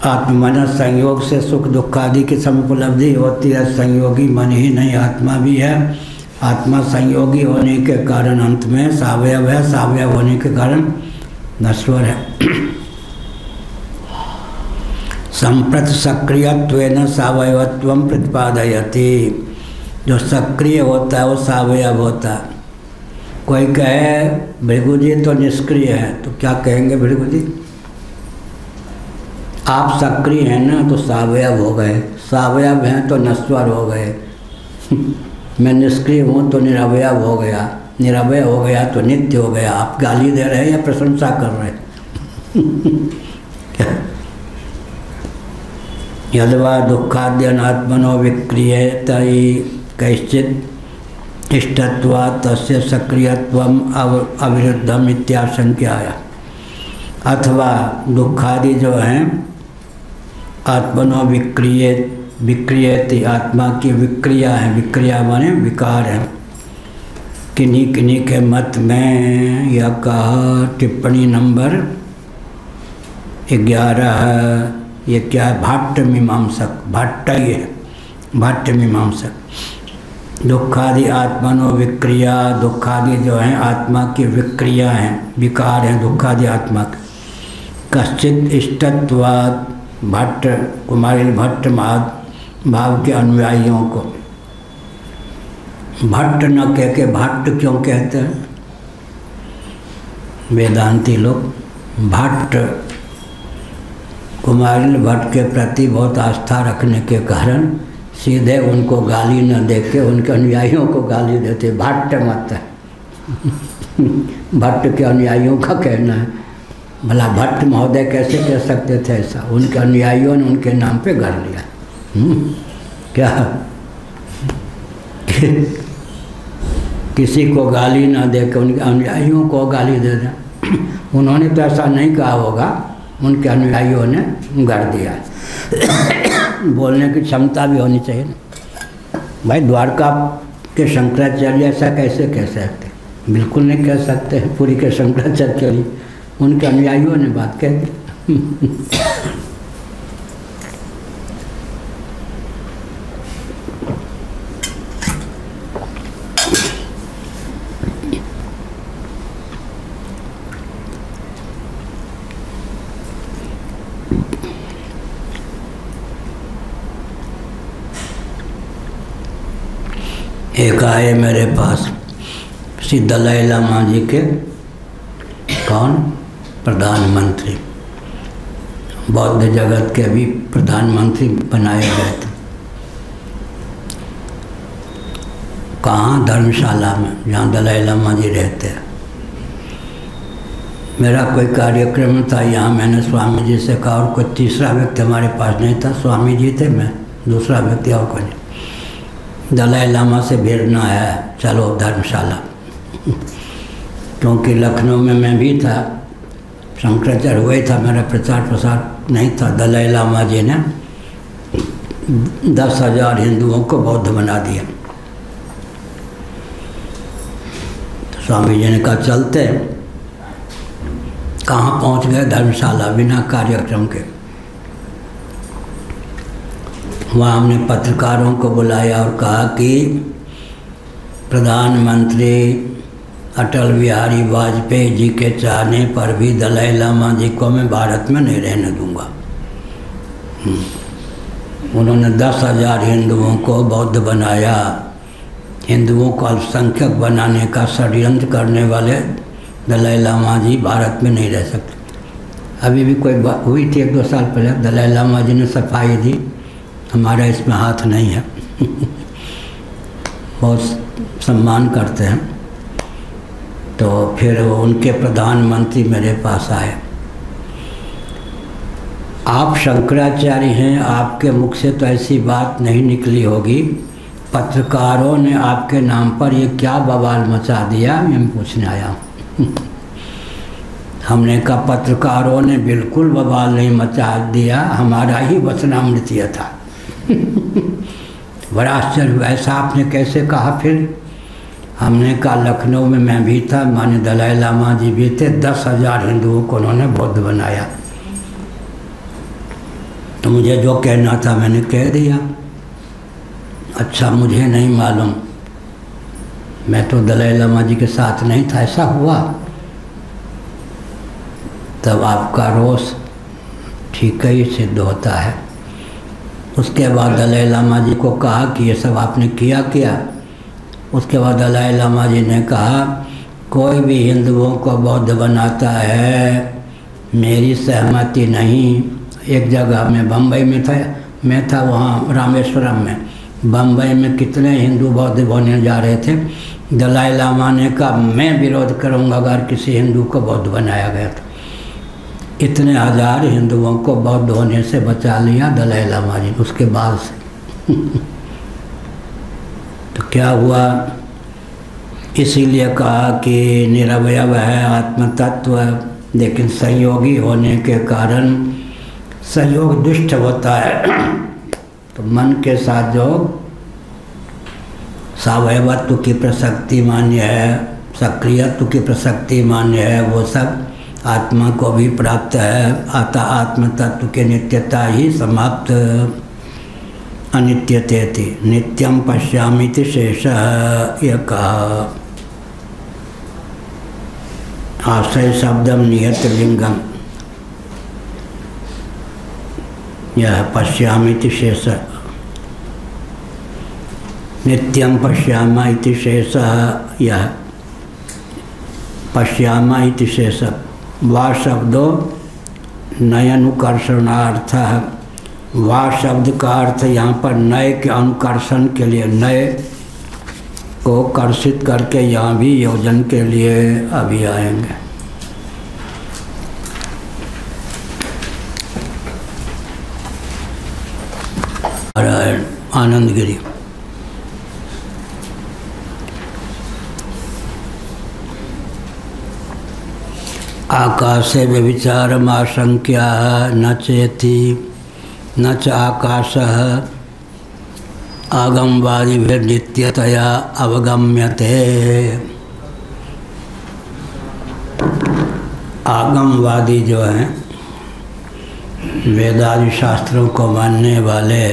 आत्मन संयोग से सुख दुख आदि की समुपलब्धि होती है। संयोगी मन ही नहीं आत्मा भी है। आत्मा संयोगी होने के कारण अंत में सावयव है, सावयव होने के कारण नश्वर है। संप्रत सक्रियत्वेन सावयवत्वम प्रतिपादयति। जो सक्रिय होता है वो सावयव होता है। कोई कहे भृगु जी तो निष्क्रिय है, तो क्या कहेंगे भृगु जी? आप सक्रिय हैं ना तो सावयव हो गए, सावयव हैं तो नश्वर हो गए। मैं निष्क्रिय हूँ तो निरवयव हो गया, निरवय हो गया तो नित्य हो गया। आप गाली दे रहे हैं या प्रशंसा कर रहे हैं? यद्वा दुःखाद्यनात्मनो विक्रियेतयि कैश्चित् इष्टत्वात् तस्य सक्रियत्वम अविरुद्धम इत्याशंक्याया। अथवा दुखादि जो हैं आत्मनो विक्रियेति, आत्मा की विक्रिया है। विक्रिया माने विकार है। किन्हीं किन्हीं के मत में यह कहा, टिप्पणी नंबर 11, ये क्या है? भाट्ट मीमांसक, भाट्ट ये है, भाट्ट मीमांसक। दुखादि आत्मनो विक्रिया, दुखादि जो हैं आत्मा की विक्रिया हैं, विकार हैं दुखादि आत्मा के। कश्चित इष्टत्वात्, भट्ट कुमारिल भट्ट भाव के अनुयायियों को भट्ट न कह के भट्ट क्यों कहते हैं? वेदांती लोग भट्ट कुमारिल भट्ट के प्रति बहुत आस्था रखने के कारण सीधे उनको गाली न दे के उनके अनुयायियों को गाली देते। भट्ट मत है। भट्ट के अनुयायियों का कहना है। भला भट्ट महोदय कैसे कह सकते थे ऐसा? उनके अनुयायियों ने उनके नाम पे गढ़ लिया। क्या किसी को गाली ना दे के उनके अनुयायियों को गाली दे दें। उन्होंने तो ऐसा नहीं कहा होगा, उनके अनुयायियों ने गढ़ दिया। बोलने की क्षमता भी होनी चाहिए ना भाई। द्वारका के शंकराचार्य ऐसा कैसे कह सकते? बिल्कुल नहीं कह सकते। पूरी के शंकराचार्य, उनके अनुयायियों ने बात कह दी। एक आए मेरे पास श्री दलाई लामा जी के, कौन? प्रधानमंत्री, बौद्ध जगत के भी प्रधानमंत्री बनाए गए थे। कहाँ? धर्मशाला में, जहाँ दलाई लामा जी रहते हैं। मेरा कोई कार्यक्रम था यहाँ, मैंने स्वामी जी से कहा, और कोई तीसरा व्यक्ति हमारे पास नहीं था। स्वामी जी थे, मैं, दूसरा व्यक्ति और कोई नहीं। दलाई लामा से भेजना है, चलो धर्मशाला। क्योंकि लखनऊ में मैं भी था, शंकराचार्य हुआ ही था, मेरा प्रचार प्रसार नहीं था। दलाई लामा जी ने 10,000 हिंदुओं को बौद्ध बना दिया। तो स्वामी जी ने कहा चलते। कहाँ पहुँच गए? धर्मशाला, बिना कार्यक्रम के। वहाँ हमने पत्रकारों को बुलाया और कहा कि प्रधानमंत्री अटल बिहारी वाजपेयी जी के चाहने पर भी दलाई लामा जी को मैं भारत में नहीं रहने दूंगा। उन्होंने 10,000 हिंदुओं को बौद्ध बनाया। हिंदुओं को अल्पसंख्यक बनाने का षड्यंत्र करने वाले दलाई लामा जी भारत में नहीं रह सकते। अभी भी कोई बात हुई थी 1-2 साल पहले, दलाई लामा जी ने सफाई दी, हमारा इसमें हाथ नहीं है। बहुत सम्मान करते हैं। तो फिर उनके प्रधानमंत्री मेरे पास आए। आप शंकराचार्य हैं, आपके मुख से तो ऐसी बात नहीं निकली होगी। पत्रकारों ने आपके नाम पर ये क्या बवाल मचा दिया, मैं पूछने आया हूँ। हमने कहा पत्रकारों ने बिल्कुल बवाल नहीं मचा दिया, हमारा ही वचनामृत था। बड़ा आश्चर्य हुआ, ऐसा आपने कैसे कहा? फिर हमने कहा लखनऊ में मैं भी था, माने दलाई लामा जी भी थे, 10,000 हिंदुओं को उन्होंने बौद्ध बनाया। तो मुझे जो कहना था मैंने कह दिया। अच्छा, मुझे नहीं मालूम, मैं तो दलाई लामा जी के साथ नहीं था, ऐसा हुआ। तब आपका रोष ठीक ही सिद्ध होता है। उसके बाद दलाई लामा जी को कहा कि ये सब आपने किया। उसके बाद दलाई लामा जी ने कहा कोई भी हिंदुओं को बौद्ध बनाता है, मेरी सहमति नहीं। एक जगह में बम्बई में था वहाँ रामेश्वरम में, बम्बई में कितने हिंदू बौद्ध होने जा रहे थे। दलाई लामा ने कहा मैं विरोध करूँगा अगर किसी हिंदू को बौद्ध बनाया गया तो। इतने हजार हिंदुओं को बौद्ध होने से बचा लिया दलाई लामा जी उसके बाद से। तो क्या हुआ? इसीलिए कहा कि निरवय है आत्म तत्व, लेकिन संयोगी होने के कारण संयोग दुष्ट होता है। तो मन के साथ जो सावयवत्व की प्रसक्ति मान्य है, सक्रियत्व की प्रसक्ति मान्य है, वो सब आत्मा को भी प्राप्त है। अतः आत्म तत्व की नित्यता ही समाप्त। अनित्यतेति नित्यम पश्यामिति शेषः, यह कहा। आश्रय शब्दम नियत लिंगम, यह पश्यामिति शेषः, नित्यम पश्यामा इति शेषः, यह पश्यामा इति शेषः। वा शब्दों नयनुकर्षणार्थ, वा शब्द का अर्थ यहाँ पर नए के अनुकर्षण के लिए, नए को कर्षित करके यहाँ भी योजन के लिए अभी आएंगे। आनंदगिरी आकाशे व्यभिचारम आशंक्या न चेति न च आकाशः आगमवादिभिर्नित्यतया अवगम्यते। आगमवादी जो हैं, वेदादि शास्त्रों को मानने वाले,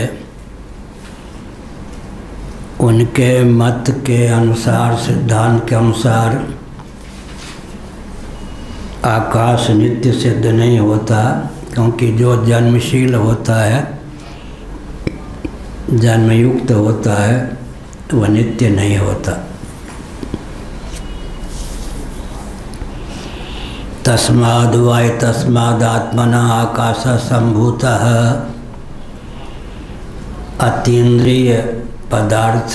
उनके मत के अनुसार, सिद्धांत के अनुसार आकाश नित्य सिद्ध नहीं होता, क्योंकि जो जन्मशील होता है, जन्मयुक्त होता है, वह नित्य नहीं होता। तस्माद् वाय तस्मादात्मना आकाश संभूतः, अतीन्द्रिय पदार्थ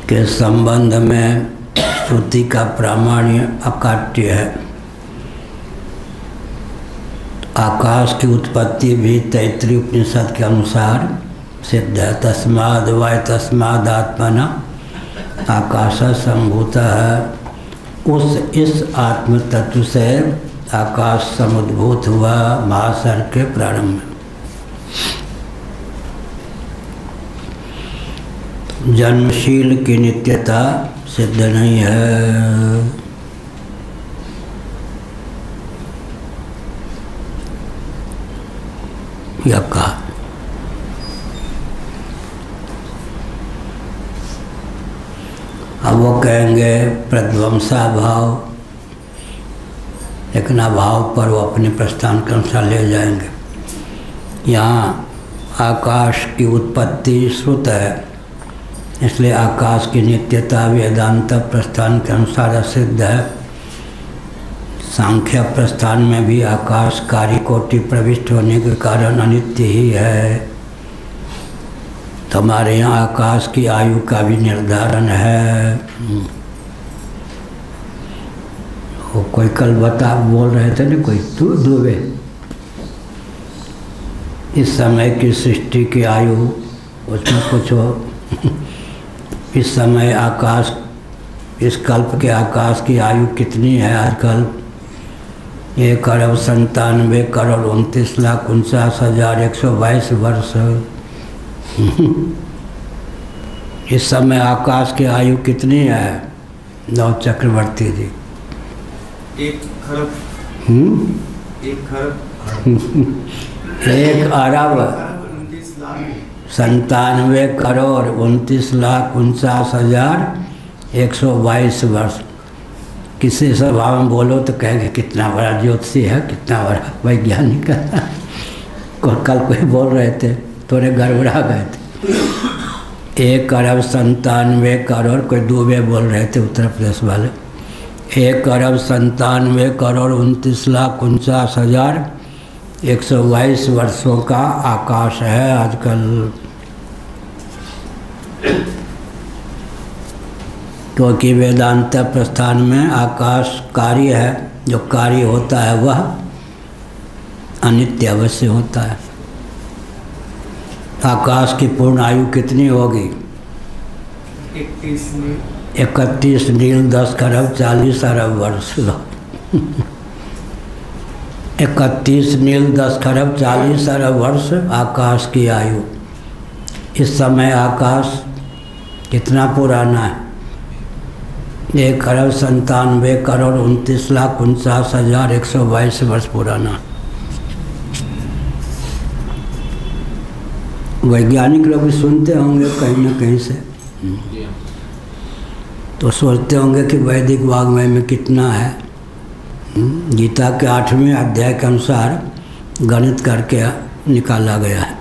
के संबंध में श्रुति का प्रामाण्य अकाट्य है। आकाश की उत्पत्ति भी तैत्तिरीय उपनिषद के अनुसार सिद्ध है। तस्माद् वाय तस्मादात्मना आकाश संभूतः है। इस आत्म तत्व से आकाश समुद्भूत हुआ महासर्ग के प्रारंभ में। जन्मशील की नित्यता सिद्ध नहीं है। यह कहा। अब वो कहेंगे प्रध्वंसा भाव, लेकिन अभाव पर वो अपने प्रस्थान के अनुसार ले जाएंगे। यहाँ आकाश की उत्पत्ति श्रुत है, इसलिए आकाश की नित्यता वेदांत प्रस्थान के अनुसार सिद्ध है। सांख्य प्रस्थान में भी आकाश कार्य कोटि प्रविष्ट होने के कारण अनित्य ही है। तो हमारे यहाँ आकाश की आयु का भी निर्धारण है। वो कोई कल बोल रहे थे ना कोई दुबे, इस समय की सृष्टि की आयु उसमें कुछ हो, इस समय आकाश, इस कल्प के आकाश की आयु कितनी है आजकल? 1,97,29,49,122 वर्ष। इस समय आकाश की आयु कितनी है नव चक्रवर्ती जी? 1 खरब 1 अरब 97 करोड़ 29,49,122 वर्ष। किसी सभा में बोलो तो कहेंगे कितना बड़ा ज्योतिषी है, कितना बड़ा वैज्ञानिक है। कल कोई बोल रहे थे, थोड़े गड़बड़ा गए थे। 1,97 करोड़, कोई दुबे बोल रहे थे उत्तर प्रदेश वाले। 1,97,49,122 वर्षों का आकाश है आजकल। क्योंकि वेदांत प्रस्थान में आकाश कार्य है, जो कार्य होता है वह अनित्य अवश्य होता है। आकाश की पूर्ण आयु कितनी होगी? 31 नील 10 खरब 40 अरब वर्ष। 31 नील 10 खरब 40 अरब वर्ष आकाश की आयु। इस समय आकाश कितना पुराना है? 1,97,29,49,122 वर्ष पुराना। वैज्ञानिक लोग भी सुनते होंगे कहीं न कहीं से, तो सोचते होंगे कि वैदिक वाङ्मय में कितना है। गीता के 8वें अध्याय के अनुसार गणित करके निकाला गया है।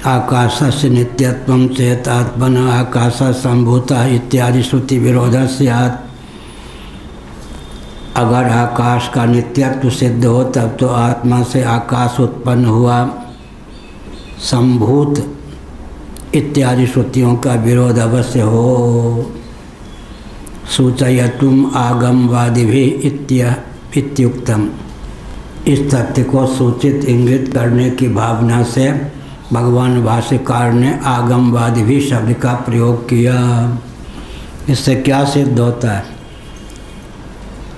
आकाशस्य नित्यत्वं चेत आत्मना आकाशः सम्भूतः इत्यादि श्रुति विरोधः स्यात्। अगर आकाश का नित्यत्व सिद्ध हो तब तो आत्मा से आकाश उत्पन्न हुआ, संभूत इत्यादि श्रुतियों का विरोध अवश्य हो। सूचयतुम आगमवादिभिः इत्युक्तम। इस तथ्य को सूचित इंगित करने की भावना से भगवान भाष्यकार ने आगमवादिभिः शब्द का प्रयोग किया। इससे क्या सिद्ध होता है?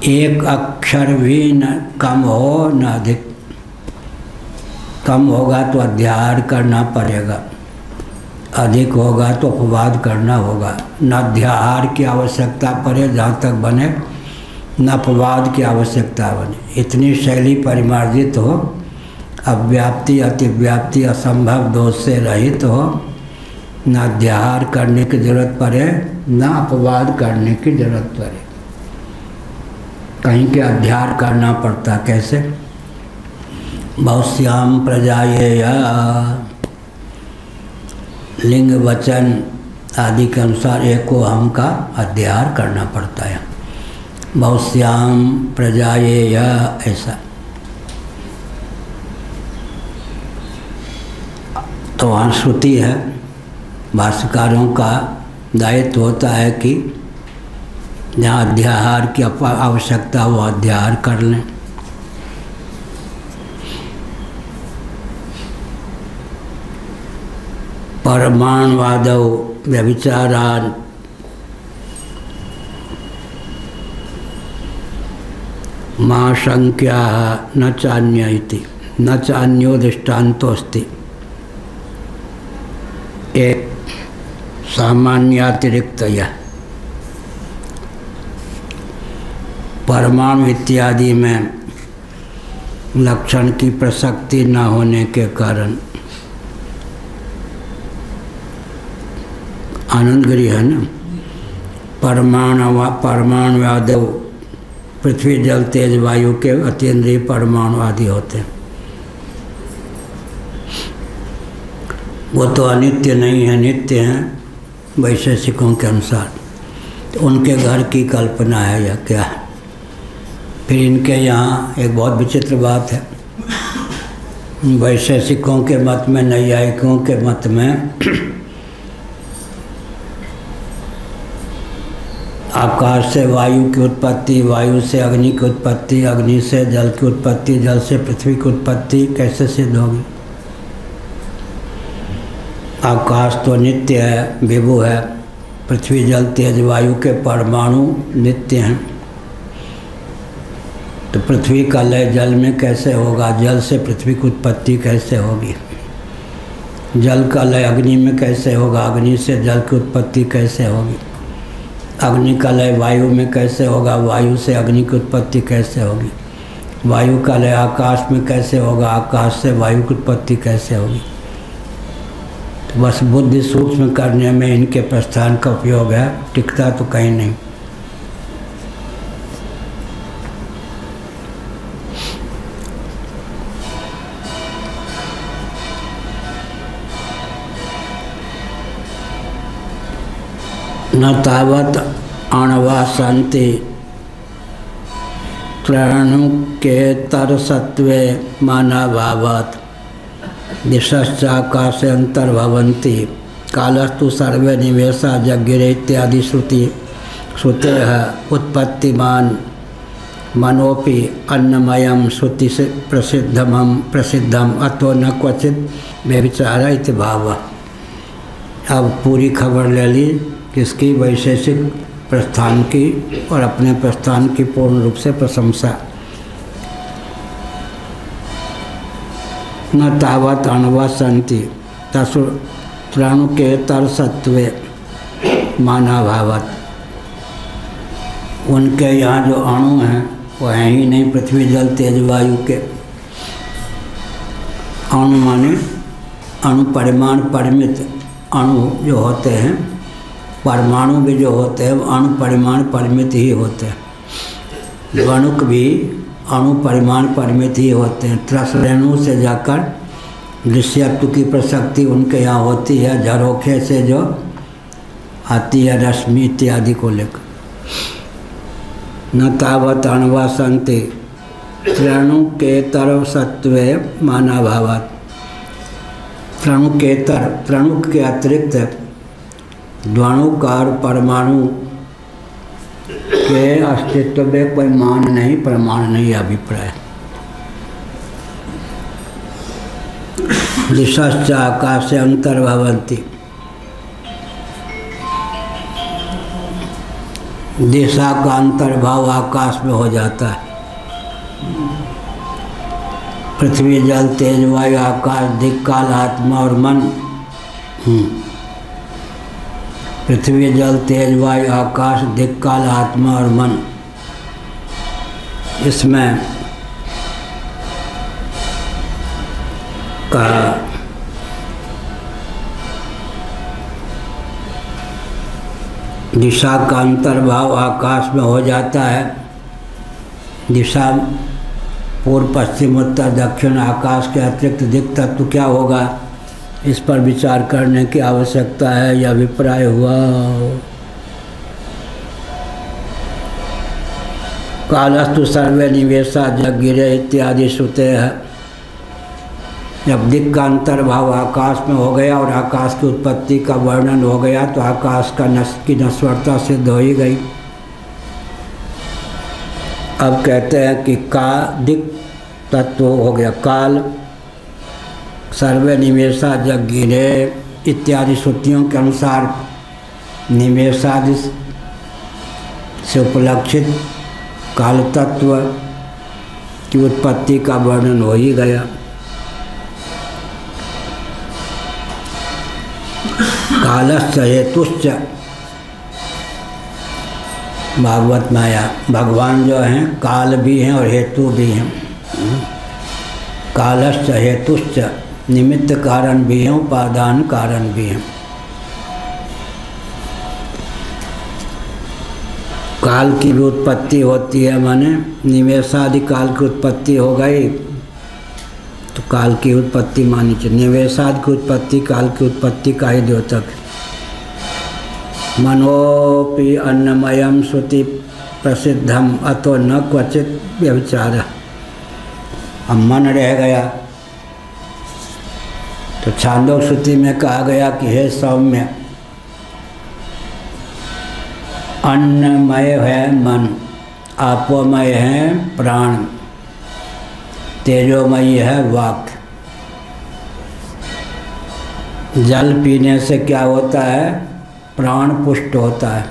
एक अक्षर भी न कम हो न अधिक। कम होगा तो अध्याहार करना पड़ेगा, अधिक होगा तो अपवाद करना होगा। न अध्याहार की आवश्यकता पड़े जहाँ तक बने, न अपवाद की आवश्यकता बने। इतनी शैली परिमार्जित हो, अव्याप्ति अतिव्याप्ति असंभव दोष से रहित हो, न अध्याहार करने की जरूरत पड़े न अपवाद करने की जरूरत पड़े। कहीं के अध्याहार करना पड़ता, कैसे? बहुश्याम प्रजायेया, लिंग वचन आदि के अनुसार एको हम का अध्याहार करना पड़ता है। बहुश्याम प्रजायेया ऐसा। तो वहाँ श्रुति है, भाष्यकारों का दायित्व होता है कि जहाँ अध्याहार की आवश्यकता हो अध्याहार कर लें। परमाणुवादौ व्यभिचारान् मा शंक्या न चान्य इति न चान्यो दृष्टान्तोऽस्ति। एक सामान्यातिरिक्तया परमाणु इत्यादि में लक्षण की प्रसक्ति न होने के कारण आनंदगिरी है ना, परमाणुवादौ पृथ्वी जल तेज वायु के अतीन्द्रिय परमाणु आदि होते हैं। वो तो अनित्य नहीं है, नित्य हैं वैशेषिकों के अनुसार। तो उनके घर की कल्पना है या क्या है? फिर इनके यहाँ एक बहुत विचित्र बात है। वैशेषिकों के मत में, नैयायिकों के मत में आकाश से वायु की उत्पत्ति, वायु से अग्नि की उत्पत्ति, अग्नि से जल की उत्पत्ति, जल से पृथ्वी की उत्पत्ति कैसे सिद्ध होगी? आकाश तो नित्य है, विभु है, पृथ्वी जल तेज वायु के परमाणु नित्य हैं, तो पृथ्वी का लय जल में कैसे होगा? जल से पृथ्वी की उत्पत्ति कैसे होगी? जल का लय अग्नि में कैसे होगा? अग्नि से जल की उत्पत्ति कैसे होगी? अग्नि का लय वायु में कैसे होगा? वायु से अग्नि की उत्पत्ति कैसे होगी? वायु का लय आकाश में कैसे होगा? आकाश से वायु की उत्पत्ति कैसे होगी? तो बस बुद्धि सूक्ष्म करने में इनके प्रस्थान का उपयोग है, टिकता तो कहीं नहीं। न तावत अणवा सन्ति त्रणुकेतरसत्वे मानाभावात् दिशश्च आकाशे अंतर्भवन्ति कालस्तु सर्वे निवेशा जग्गिरे इत्यादि श्रुतेः उत्पत्तिमान मनोपि अन्नमयं श्रुति से प्रसिद्धम अतो न क्वचित व्यभिचार इति भावः। अब पूरी खबर ले ली किसकी? वैशेषिक प्रस्थान की और अपने प्रस्थान की पूर्ण रूप से प्रशंसा। न तावत अणवा सन्ति तसु त्रणुकेतरसत्वे मानाभावत्। उनके यहाँ जो अणु हैं वो हैं ही नहीं, पृथ्वी जल तेज वायु के। अणु माने अणु परिमाण परिमित अणु जो होते हैं, परमाणु भी जो होते हैं अणु परिमाण परिमित ही होते हैं। गणुक भी अणु परिमाण परिमित ही होते हैं। त्रस रेणु से जाकर दृश्यत्व की प्रसक्ति उनके यहाँ होती है, झरोखे से जो आती है रश्मि इत्यादि को लेकर। न तावत अणवा सन्ति त्रणुकेतरसत्वे मानाभावात्। त्रणुकेतर, त्रणुक के अतिरिक्त द्वाणुकार परमाणु के अस्तित्व में कोई मान नहीं, प्रमाण नहीं, अभिप्राय। दिशाश्च आकाशे अंतर्भवन्ति। दिशा का अंतर्भाव आकाश में हो जाता है। पृथ्वी जल तेज वायु आकाश दिक् काल आत्मा और मन। पृथ्वी जल तेज वायु आकाश दिक् काल आत्मा और मन, इसमें का दिशा का अंतर्भाव आकाश में हो जाता है। दिशा पूर्व पश्चिम उत्तर दक्षिण आकाश के अतिरिक्त दिक् तत्व क्या होगा, इस पर विचार करने की आवश्यकता है। यह अभिप्राय हुआ। कालस्तु सर्वे निवेशा जग्गिरे इत्यादि श्रुते है। जब दिक् का अंतर्भाव आकाश में हो गया और आकाश की उत्पत्ति का वर्णन हो गया तो आकाश का की नश्वरता सिद्ध हो ही गई। अब कहते हैं कि का दिक् तत्व हो गया काल, सर्वे निमेषा जग्गिरे इत्यादि श्रुतियों के अनुसार निमेषादि से उपलक्षित काल तत्व की उत्पत्ति का वर्णन हो ही गया। कालश्च हेतुश्च, भागवत माया भगवान जो हैं काल भी हैं और हेतु भी हैं। कालश्च हेतुश्च, निमित्त कारण भी हैं, उपादान कारण भी हैं। काल की भी उत्पत्ति होती है, माने निवेशादि काल की उत्पत्ति हो गई तो काल की उत्पत्ति मानी चाहिए। निवेशादि की उत्पत्ति काल की उत्पत्ति का ही द्योतक। मनोपि अन्नमयम श्रुति प्रसिद्धम अतो न क्वचित व्यभिचार। अब मन रह गया तो छांदोग्य श्रुति में कहा गया कि हे सौम्य, अन्नमय है मन, आपोमय है प्राण, तेजोमयी है वाक। जल पीने से क्या होता है? प्राण पुष्ट होता है।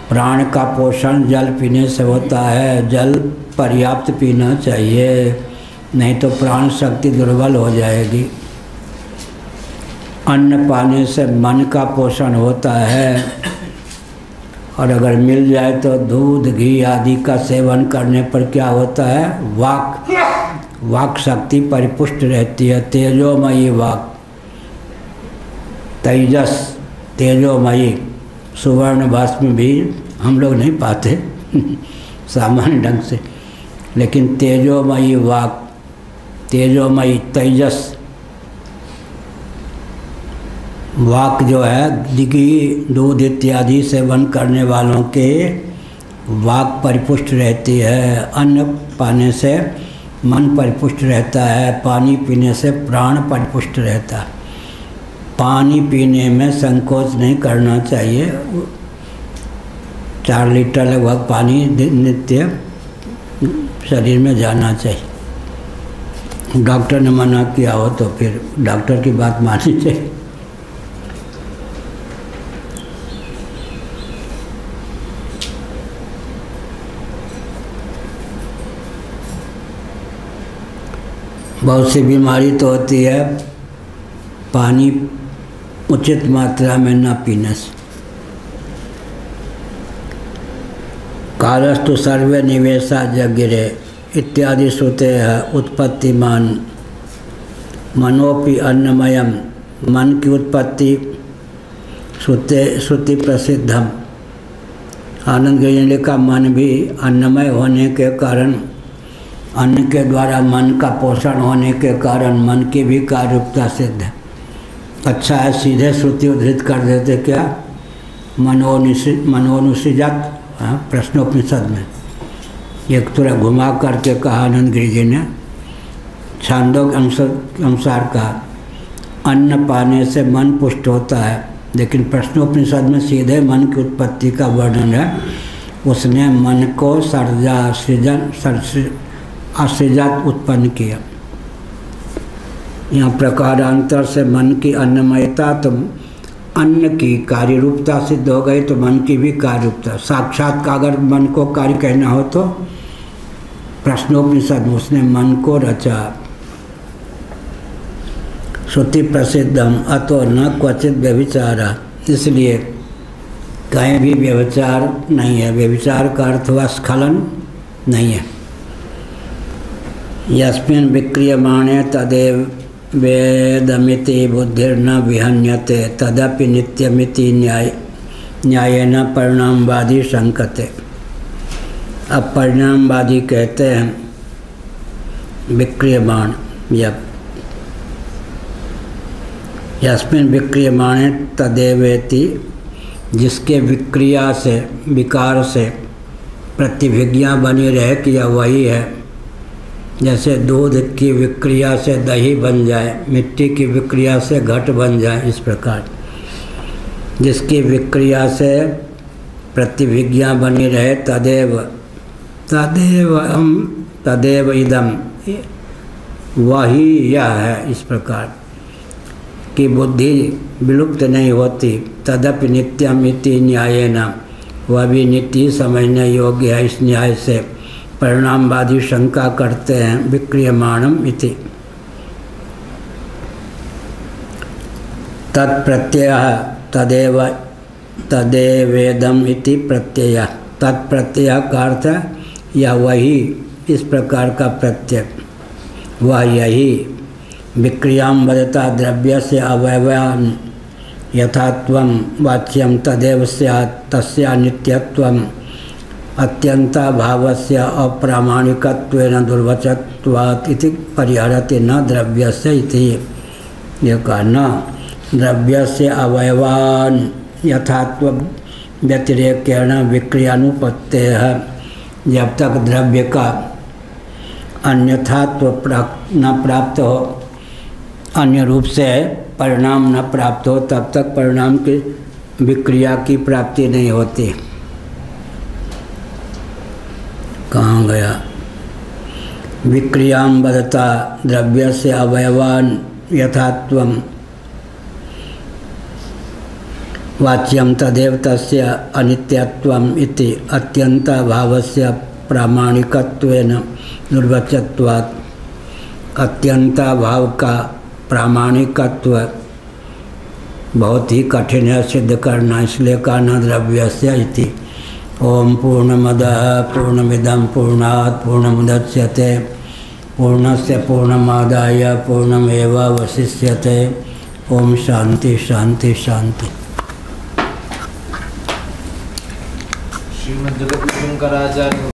प्राण का पोषण जल पीने से होता है। जल पर्याप्त पीना चाहिए, नहीं तो प्राण शक्ति दुर्बल हो जाएगी। अन्न पाने से मन का पोषण होता है, और अगर मिल जाए तो दूध घी आदि का सेवन करने पर क्या होता है? वाक शक्ति परिपुष्ट रहती है। तेजोमयी वाक, तेजस तेजोमयी। सुवर्ण भस्म भी हम लोग नहीं पाते सामान्य ढंग से, लेकिन तेजोमयी वाक, तेजोमयी तेजस वाक जो है, घी दूध इत्यादि सेवन करने वालों के वाक परिपुष्ट रहती है। अन्न पाने से मन परिपुष्ट रहता है, पानी पीने से प्राण परिपुष्ट रहता है। पानी पीने में संकोच नहीं करना चाहिए। 4 लीटर लगभग पानी नित्य शरीर में जाना चाहिए। डॉक्टर ने मना किया हो तो फिर डॉक्टर की बात माननी चाहिए। बहुत सी बीमारी तो होती है पानी उचित मात्रा में न पीने से। कालस्तु सर्वे निवेशा जगिरे इत्यादि श्रुते है उत्पत्तिमान। मनोपि अन्नमयम, मन की उत्पत्ति श्रुति प्रसिद्धम। आनंद गिरि ने लिखा, मन भी अन्नमय होने के कारण, अन्न के द्वारा मन का पोषण होने के कारण मन की भी कार्यरूपता सिद्ध है। अच्छा है, सीधे श्रुति उद्धृत कर देते क्या? मनोनुसृजत, प्रश्नोपनिषद में एक थोड़ा घुमा करके कहा आनंद गिरि जी ने। छांदोग्य अनुसार कहा अन्न पाने से मन पुष्ट होता है, लेकिन प्रश्नोपनिषद में सीधे मन की उत्पत्ति का वर्णन है। उसने मन को असृजत उत्पन्न किया। यहाँ प्रकारांतर से मन की अन्नमयता, तो अन्न की कार्य रूपता सिद्ध हो गई, तो मन की भी कार्य रूपता। साक्षात का अगर मन को कार्य कहना हो तो प्रश्नोपनिषद में उसने मन को रचा। श्रुति प्रसिद्धम अतो न क्वचित व्यभिचारा, इसलिए कहीं भी व्यभिचार नहीं है। व्यभिचार का अर्थ हुआ स्खलन नहीं है। यस्मिन् विक्रियमाणे तदेव वेदमिति बुद्धिर्न विहन्यते तदपि नित्यमिति न्यायेन परिणामवादी शंकते। अब परिणामवादी कहते हैं विक्रियमाण, यस्मिन् विक्रियमाणे तदेवेति, जिसके विक्रिया से विकार से प्रतिभिज्ञा बनी रहे कि यह वही है। जैसे दूध की विक्रिया से दही बन जाए, मिट्टी की विक्रिया से घट बन जाए, इस प्रकार जिसकी विक्रिया से प्रतिभिज्ञा बनी रहे तदेव इदम, वही यह है। इस प्रकार की बुद्धि विलुप्त नहीं होती। तदपि नित्यम इति न्यायेन, वह भी नित्य समझने योग्य है। इस न्याय से परिणामवादी शंका करते हैं विक्रियमाणम इति। तत्प्रत्ययः तदेवेदम इति प्रत्यय। तत्प्रत्यय का अर्थ या वही, इस प्रकार का प्रत्यय, वह यही। विक्रियां वदता द्रव्य से अवयवान् यथात्वं वाच्यं तदेव स्यात् तस्या नित्यत्वम् अत्यंता भावस्य अप्रामाणिकत्वेन दुर्वचत्वात् इति परिहरति न द्रव्यस्य इति। यह कहा न द्रव्यस्य अवयवान् यथात्व व्यतिरेकेण विक्रियानुपत्तेः। जब तक द्रव्य का अन्यथात्व न प्राप्त हो, अन्य रूप से परिणाम न प्राप्त हो, तब तक परिणाम की विक्रिया की प्राप्ति नहीं होती। कहाँ गया? विक्रियां वदता द्रव्यस्य अवयवान् यथात्वं वाच्यं तदेव तस्य अनित्यत्वम् इति अत्यन्ताभावस्य प्रामाणिकत्वेन निर्वचत्वात्। अत्यंताभाव का प्रामाणिकत्व बहुत ही कठिन है सिद्ध करना, इसलिए कहा न द्रव्यस्य इति। ओम पूर्णमदः पूर्णमिदं पूर्णात् पूर्णमुदच्यते पूर्णस्य पूर्णमादाय पूर्णमेवावशिष्यते। ओम शांति शांति शांति। श्रीमद् जगद्गुरु शंकराचार्य